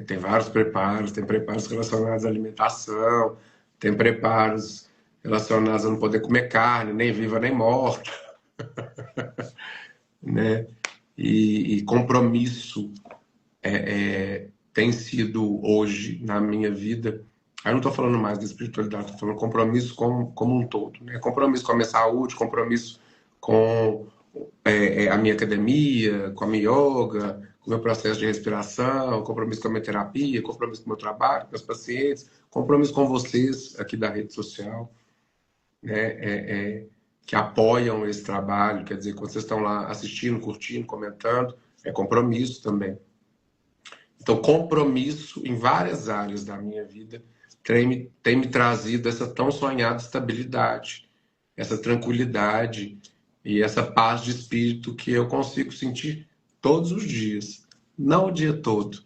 Tem vários preparos, tem preparos relacionados à alimentação, tem preparos relacionados a não poder comer carne, nem viva nem morta, né? E compromisso tem sido hoje na minha vida. Eu não estou falando mais da espiritualidade, estou falando compromisso como um todo, né? Compromisso com a minha saúde, compromisso com a minha academia, com a minha yoga, com o meu processo de respiração, compromisso com a minha terapia, compromisso com o meu trabalho, com meus pacientes, compromisso com vocês aqui da rede social, né? Que apoiam esse trabalho, quer dizer, quando vocês estão lá assistindo, curtindo, comentando, é compromisso também. Então, compromisso em várias áreas da minha vida tem me trazido essa tão sonhada estabilidade, essa tranquilidade e essa paz de espírito que eu consigo sentir todos os dias. Não o dia todo,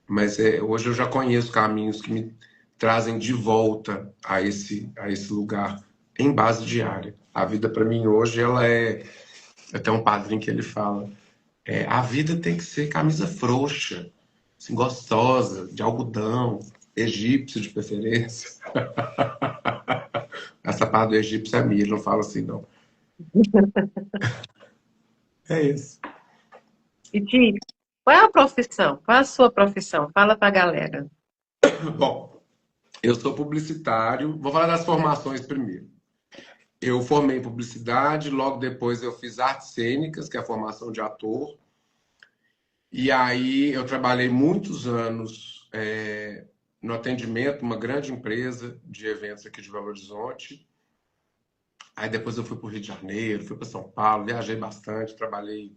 mas hoje eu já conheço caminhos que me trazem de volta a esse lugar em base diária. A vida para mim hoje, ela é... Eu tenho um padrinho que ele fala, a vida tem que ser camisa frouxa, assim, gostosa, de algodão, egípcio de preferência. Essa parte do egípcio é minha, ele não fala assim, não. É isso. E Ti, qual é a profissão? Qual é a sua profissão? Fala pra galera. Bom, eu sou publicitário. Vou falar das formações primeiro. Eu formei em publicidade, logo depois eu fiz artes cênicas, que é a formação de ator. E aí eu trabalhei muitos anos no atendimento, uma grande empresa de eventos aqui de Belo Horizonte. Aí depois eu fui para o Rio de Janeiro, fui para São Paulo, viajei bastante, trabalhei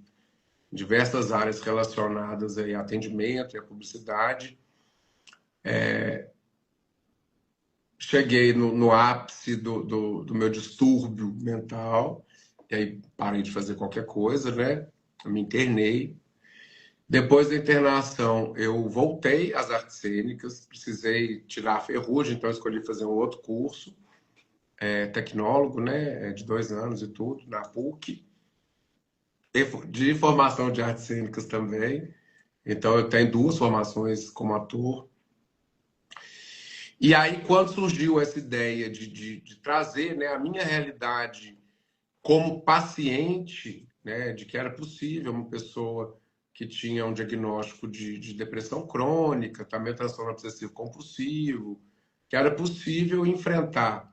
em diversas áreas relacionadas a atendimento e a publicidade. Cheguei no ápice do meu distúrbio mental, e aí parei de fazer qualquer coisa, né? Eu me internei. Depois da internação, eu voltei às artes cênicas, precisei tirar a ferrugem, então eu escolhi fazer um outro curso, tecnólogo, né? De 2 anos e tudo, na PUC, de formação de artes cênicas também. Então eu tenho 2 formações como ator. E aí, quando surgiu essa ideia de trazer, né, a minha realidade como paciente, né, de que era possível uma pessoa que tinha um diagnóstico de depressão crônica, também transtorno obsessivo compulsivo, que era possível enfrentar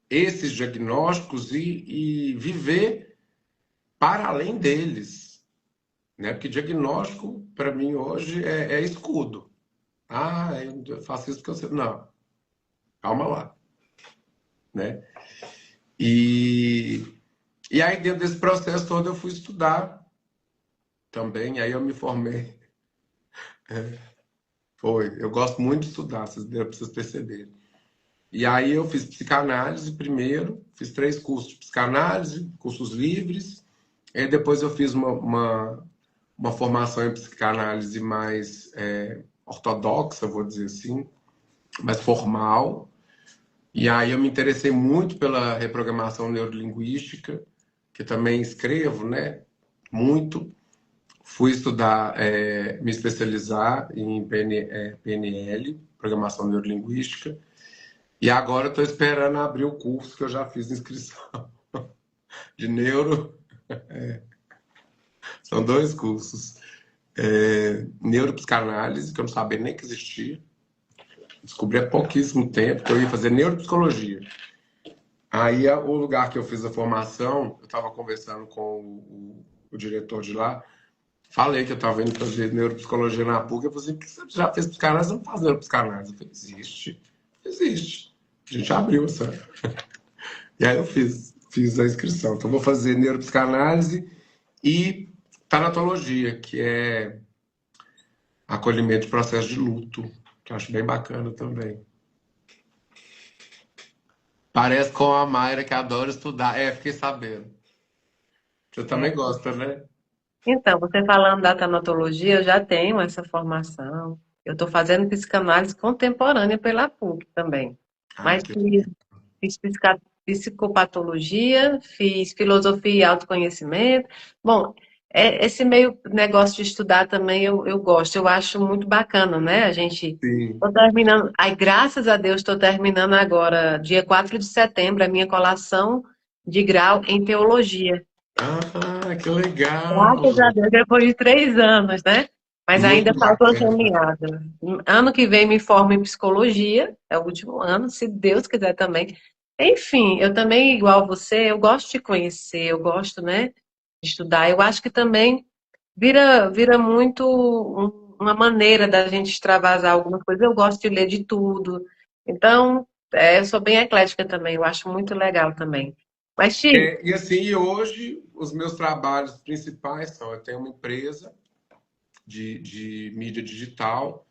esses diagnósticos e viver para além deles, né? Porque diagnóstico, para mim, hoje é escudo. Eu faço isso porque eu sei. Não, calma lá, né? E aí, dentro desse processo todo, eu fui estudar também, aí eu me formei. Eu gosto muito de estudar, vocês perceberem. E aí eu fiz psicanálise primeiro, fiz 3 cursos de psicanálise, cursos livres, e depois eu fiz uma formação em psicanálise mais ortodoxa, vou dizer assim, mais formal. E aí eu me interessei muito pela reprogramação neurolinguística, que também escrevo, né? Muito. Fui estudar, me especializar em PNL, Programação Neurolinguística, e agora estou esperando abrir o curso que eu já fiz inscrição de neuro. São 2 cursos. Neuropsicanálise, que eu não sabia nem que existia. Descobri há pouquíssimo tempo que eu ia fazer neuropsicologia. Aí, o lugar que eu fiz a formação, eu estava conversando com o diretor de lá, falei que eu estava indo fazer neuropsicologia na PUC, eu falei assim, por que você já fez psicanálise? Não faz neuropsicanálise. Eu falei, existe. A gente abriu, sabe? E aí eu fiz a inscrição. Então, vou fazer neuropsicanálise e tanatologia, que é acolhimento de processo de luto, que eu acho bem bacana também. Parece com a Mayra, que adora estudar. Fiquei sabendo. Você também gosta, né? Então, você falando da tanatologia, eu já tenho essa formação. Eu estou fazendo psicanálise contemporânea pela PUC também. Mas Que... fiz psicopatologia, fiz filosofia e autoconhecimento. Bom, Esse meio negócio de estudar também eu gosto, eu acho muito bacana, né? A gente. Sim. Tô terminando. Aí, graças a Deus, estou terminando agora, dia 4 de setembro, a minha colação de grau em teologia. Ah, que legal! Graças a Deus, depois de 3 anos, né? Mas ainda Muito falta uma bacana. caminhada. Ano que vem me formo em psicologia, é o último ano, se Deus quiser também. Enfim, eu também, igual você, eu gosto de conhecer, eu gosto, né, de estudar. Eu acho que também vira muito uma maneira da gente extravasar alguma coisa. Eu gosto de ler de tudo. Então, eu sou bem eclética também, eu acho muito legal também. Mas, Ti, E assim, e hoje os meus trabalhos principais são, eu tenho uma empresa de mídia digital,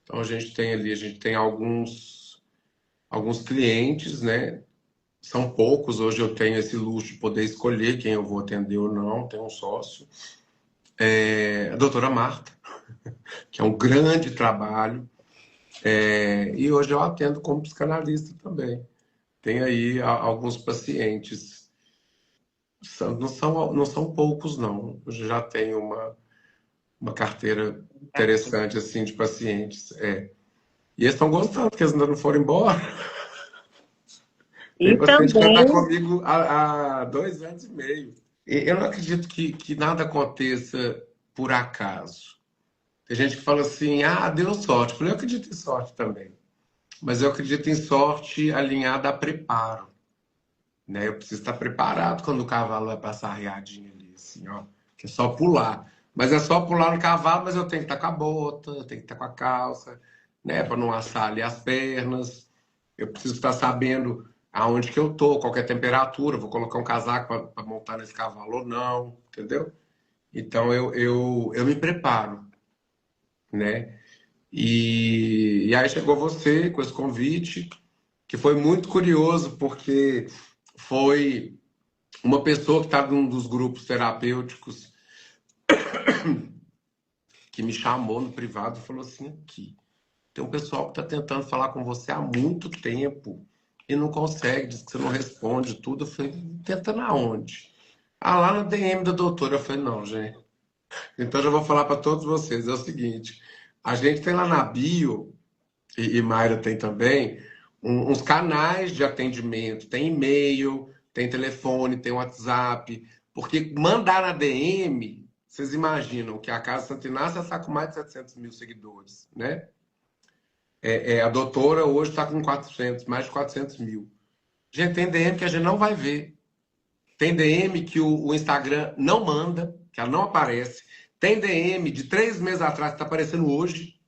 então a gente tem ali, a gente tem alguns clientes, né? São poucos, hoje eu tenho esse luxo de poder escolher quem eu vou atender ou não, tenho um sócio. A doutora Marta, que é um grande trabalho, e hoje eu atendo como psicanalista também. Tem aí alguns pacientes, não são poucos não, eu já tenho uma carteira interessante assim de pacientes. E eles estão gostando, porque eles ainda não foram embora. Tem e paciente que já está também comigo há 2 anos e meio. Eu não acredito que nada aconteça por acaso. Tem gente que fala assim, deu sorte. Eu falei, eu acredito em sorte também. Mas eu acredito em sorte alinhada a preparo. Né? Eu preciso estar preparado quando o cavalo vai passar arriadinho ali, assim, ó. Que é só pular. Mas é só pular no cavalo, mas eu tenho que estar com a bota, eu tenho que estar com a calça, né? Para não assar ali as pernas. Eu preciso estar sabendo aonde que eu tô, qual que é a temperatura, vou colocar um casaco para montar nesse cavalo ou não, entendeu? Então eu me preparo, né? E aí chegou você com esse convite, que foi muito curioso, porque foi uma pessoa que está num dos grupos terapêuticos que me chamou no privado e falou assim: aqui, tem um pessoal que está tentando falar com você há muito tempo e não consegue, diz que você não responde tudo. Eu falei, tenta na onde? Lá na DM da doutora. Eu falei, não, gente. Então já vou falar para todos vocês. É o seguinte: a gente tem lá na bio, e Mayra tem também, uns canais de atendimento. Tem e-mail, tem telefone, tem WhatsApp. Porque mandar na DM, vocês imaginam que a Casa Santa Inácia está com mais de 700 mil seguidores, né? A doutora hoje está com 400, mais de 400 mil. Gente, tem DM que a gente não vai ver. Tem DM que o Instagram não manda, que ela não aparece. Tem DM de 3 meses atrás que está aparecendo hoje.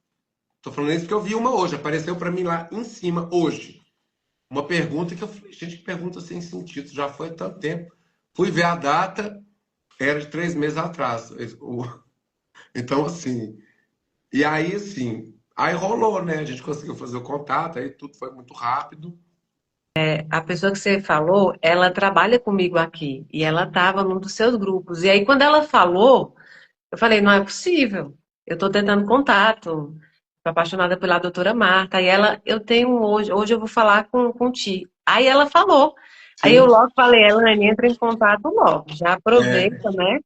Estou falando isso porque eu vi uma hoje. Apareceu para mim lá em cima, hoje. Uma pergunta que eu falei, gente, que pergunta sem sentido. Já foi há tanto tempo. Fui ver a data, era de 3 meses atrás. Então, assim. E aí, assim. Aí rolou, né? A gente conseguiu fazer o contato, aí tudo foi muito rápido. a pessoa que você falou, ela trabalha comigo aqui e ela estava num dos seus grupos. E aí, quando ela falou, eu falei, não é possível. Eu estou tentando contato. Estou apaixonada pela doutora Marta. E ela, eu tenho hoje eu vou falar com Ti. Aí ela falou. Aí eu Sim. logo falei, Elaine, entra em contato logo. Já aproveita, né?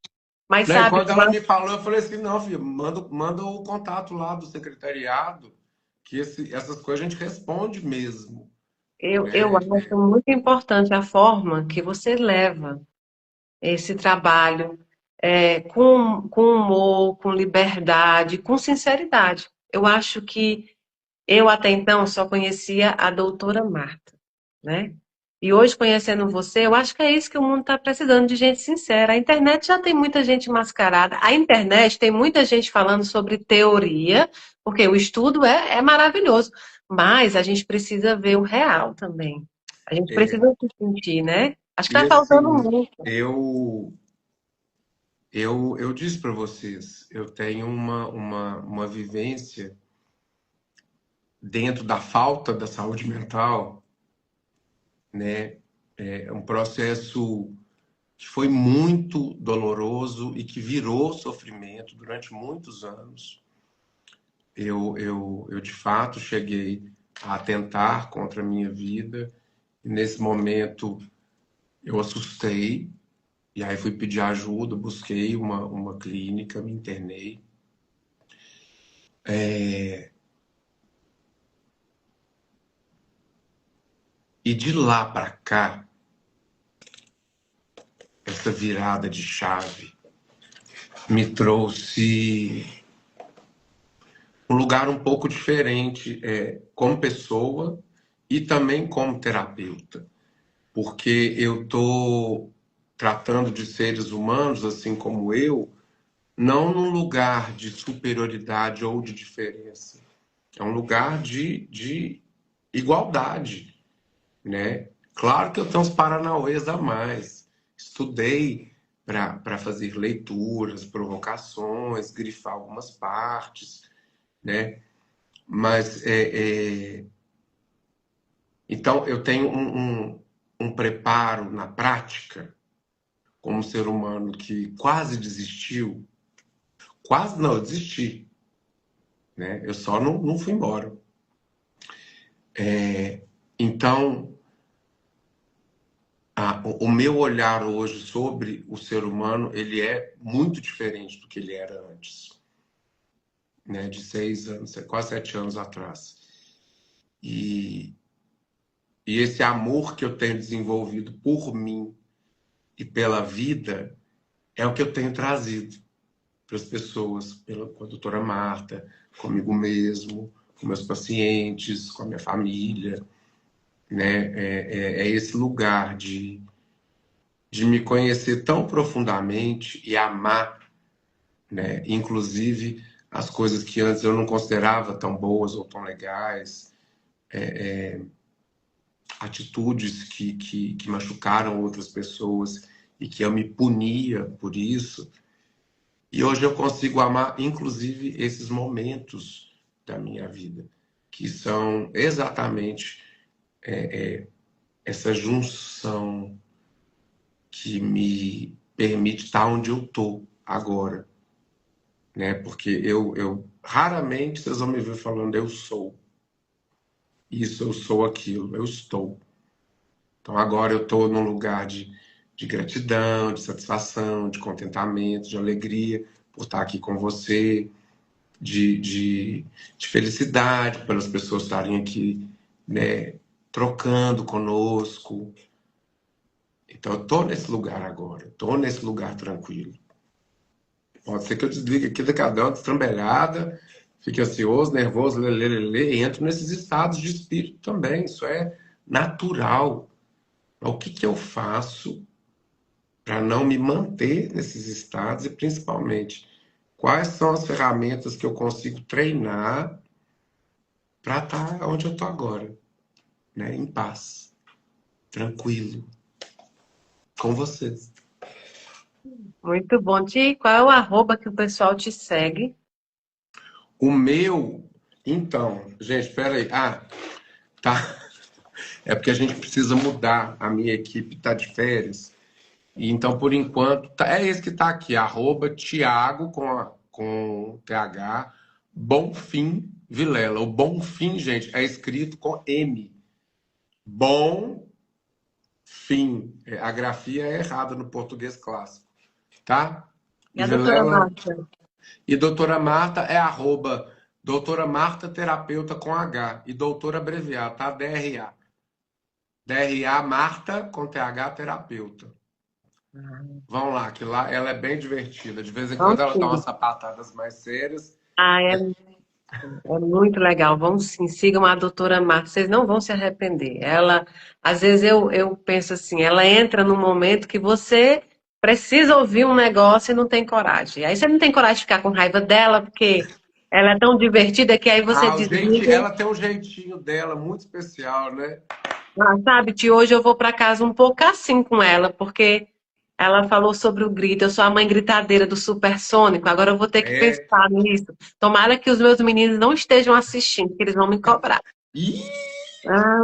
Mas Né? E sabe, quando ela me falou, eu falei assim, não, filho, manda o contato lá do secretariado, que essas coisas a gente responde mesmo. eu Né? acho muito importante a forma que você leva esse trabalho com humor, com liberdade, com sinceridade. Eu acho que eu até então só conhecia a doutora Marta, né? E hoje, conhecendo você, eu acho que é isso que o mundo está precisando, de gente sincera. A internet já tem muita gente mascarada. A internet tem muita gente falando sobre teoria, porque o estudo é maravilhoso. Mas a gente precisa ver o real também. A gente precisa se sentir, né? Acho que E está faltando assim, muito. eu disse para vocês, eu tenho uma vivência dentro da falta da saúde mental, né? É um processo que foi muito doloroso e que virou sofrimento durante muitos anos. Eu de fato cheguei a atentar contra a minha vida. E nesse momento eu assustei E aí fui pedir ajuda, busquei uma clínica, me internei. E de lá para cá, essa virada de chave me trouxe um lugar um pouco diferente, como pessoa e também como terapeuta, porque eu estou tratando de seres humanos, assim como eu, não num lugar de superioridade ou de diferença. É um lugar de igualdade, né? Claro que eu tenho uns paranauês a mais. Estudei para fazer leituras, provocações, grifar algumas partes, né? Mas então eu tenho um preparo na prática como ser humano que quase desistiu, quase não, eu desisti, né? Eu só não fui embora. Então, o meu olhar hoje sobre o ser humano, ele é muito diferente do que ele era antes, né? De 6 anos, quase 7 anos atrás. E esse amor que eu tenho desenvolvido por mim e pela vida é o que eu tenho trazido para as pessoas, com a doutora Marta, comigo mesmo, com meus pacientes, com a minha família, né? É esse lugar de me conhecer tão profundamente e amar, né? Inclusive as coisas que antes eu não considerava tão boas ou tão legais, atitudes que machucaram outras pessoas e que eu me punia por isso. E hoje eu consigo amar, inclusive, esses momentos da minha vida, que são exatamente essa junção que me permite estar onde eu estou agora, né? Porque eu raramente vocês vão me ver falando eu sou isso, eu sou aquilo, eu estou. Então agora eu estou num lugar de gratidão, de satisfação, de contentamento, de alegria por estar aqui com você, de felicidade pelas pessoas estarem aqui, né, trocando conosco. Então eu estou nesse lugar agora, estou nesse lugar tranquilo. Pode ser que eu desligue aqui daqui a uma destrambelhada, fique ansioso, nervoso, e entro nesses estados de espírito também. Isso é natural. O que eu faço para não me manter nesses estados e, principalmente, quais são as ferramentas que eu consigo treinar para estar onde eu estou agora, né? Em paz, tranquilo, com vocês. Muito bom. Ti, qual é o arroba que o pessoal te segue? O meu, então, gente, espera aí. Tá. É porque a gente precisa mudar. A minha equipe está de férias. E então, por enquanto, é esse que está aqui, @Thiago com TH, Bonfim Vilela. O Bonfim, gente, é escrito com M. Bom Fim. A grafia é errada no português clássico, tá? E a doutora Marta? E doutora Marta é doutora Marta Terapeuta com H. E doutora abreviado, tá? DRA. DRA Marta com TH Terapeuta. Vão lá, que lá ela é bem divertida. De vez em quando ela dá umas sapatadas mais sérias. É muito legal. Vão sim, sigam a doutora Marta, vocês não vão se arrepender. Ela, às vezes eu penso assim, ela entra num momento que você precisa ouvir um negócio e não tem coragem. Aí você não tem coragem de ficar com raiva dela, porque ela é tão divertida que aí você desliga. Ela tem um jeitinho dela muito especial, né? Sabe, Ti, hoje eu vou para casa um pouco assim com ela, porque ela falou sobre o grito. Eu sou a mãe gritadeira do supersônico, agora eu vou ter que pensar nisso. Tomara que os meus meninos não estejam assistindo, que eles vão me cobrar.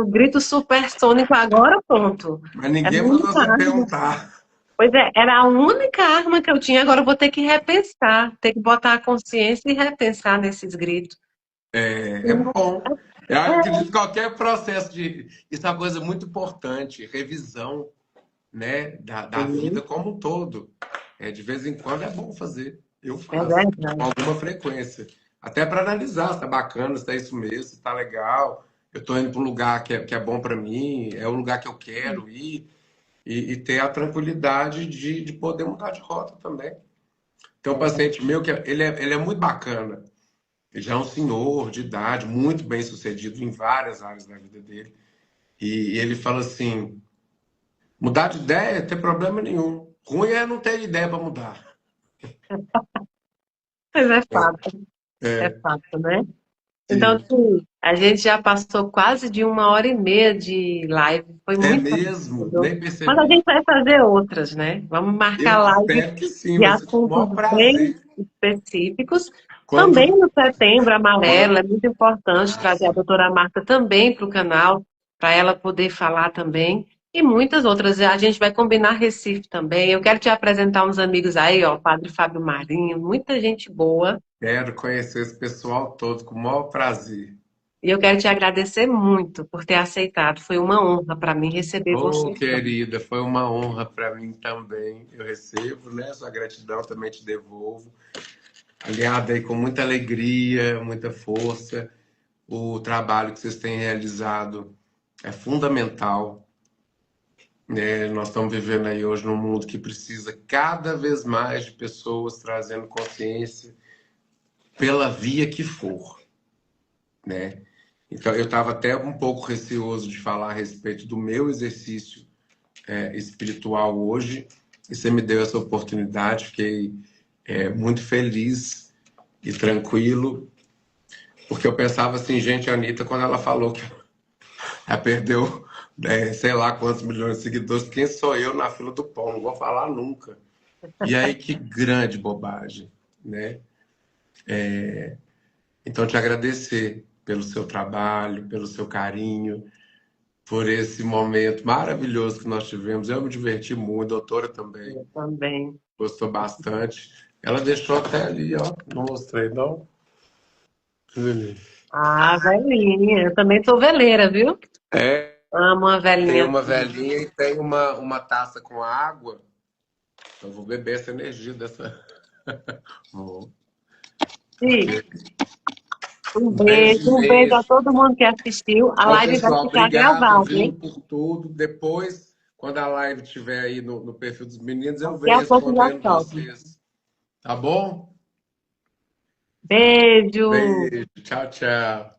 O grito supersônico agora, ponto. Mas ninguém mandou você perguntar. Pois é, era a única arma que eu tinha, agora eu vou ter que repensar, ter que botar a consciência e repensar nesses gritos. É bom. Eu acredito que qualquer processo isso é uma coisa muito importante, revisão, né, da vida Sim, como um todo. De vez em quando é bom fazer. Eu é faço, com verdade. alguma frequência. Até para analisar se tá bacana, se tá isso mesmo, se tá legal. Eu tô indo para um lugar que é bom para mim, é o lugar que eu quero ir, e ter a tranquilidade de poder mudar de rota também. Tem um É verdade. paciente meu que ele é muito bacana. Ele já é um senhor de idade, muito bem sucedido em várias áreas da vida dele. E ele fala assim: mudar de ideia não tem problema nenhum. Ruim é não ter ideia para mudar. Mas é fato, né? Então, Sim. assim, a gente já passou quase de 1 hora e meia de live. Foi É muito mesmo? rápido. Nem Mas a percebi. gente vai fazer outras, né? Vamos marcar Eu live espero que sim, de vai ser com o assuntos maior bem prazer. específicos. Também Quando, no Setembro Amarelo, quando... é muito importante Ah, trazer a sim. doutora Marta também para o canal, para ela poder falar também. E muitas outras. A gente vai combinar Recife também. Eu quero te apresentar uns amigos aí, ó, Padre Fábio Marinho, muita gente boa. Quero conhecer esse pessoal todo com o maior prazer. E eu quero te agradecer muito por ter aceitado. Foi uma honra para mim receber Ô, você. querida, foi uma honra para mim também. Eu recebo, né? Sua gratidão também te devolvo. Aliado aí com muita alegria, muita força. O trabalho que vocês têm realizado é fundamental, né? Nós estamos vivendo aí hoje num mundo que precisa cada vez mais de pessoas trazendo consciência pela via que for, né? Então, eu estava até um pouco receoso de falar a respeito do meu exercício espiritual hoje, e você me deu essa oportunidade, fiquei muito feliz e tranquilo, porque eu pensava assim, gente, a Anitta, quando ela falou que ela perdeu, sei lá quantos milhões de seguidores, quem sou eu na fila do pão? Não vou falar nunca. E aí, que grande bobagem, né? Então, te agradecer pelo seu trabalho, pelo seu carinho, por esse momento maravilhoso que nós tivemos. Eu me diverti muito, a doutora também Eu também. gostou bastante. Ela deixou até ali, ó. Não mostrei, não. Ali. Ah, velhinha. Eu também sou veleira, viu? É, Amo uma tem velhinha. uma velhinha e tem uma taça com água. Eu vou beber essa energia dessa. Vou. Sim. Ok. Um Um beijo, beijo, um beijo a beijo. todo mundo que assistiu. A Bom, live vai pessoal, ficar obrigado, gravada, viu, hein? por tudo. Depois, quando a live estiver aí no perfil dos meninos, eu Daqui venho a pouco já respondendo sobe. vocês. Tá bom? Beijo! Beijo. Tchau, tchau.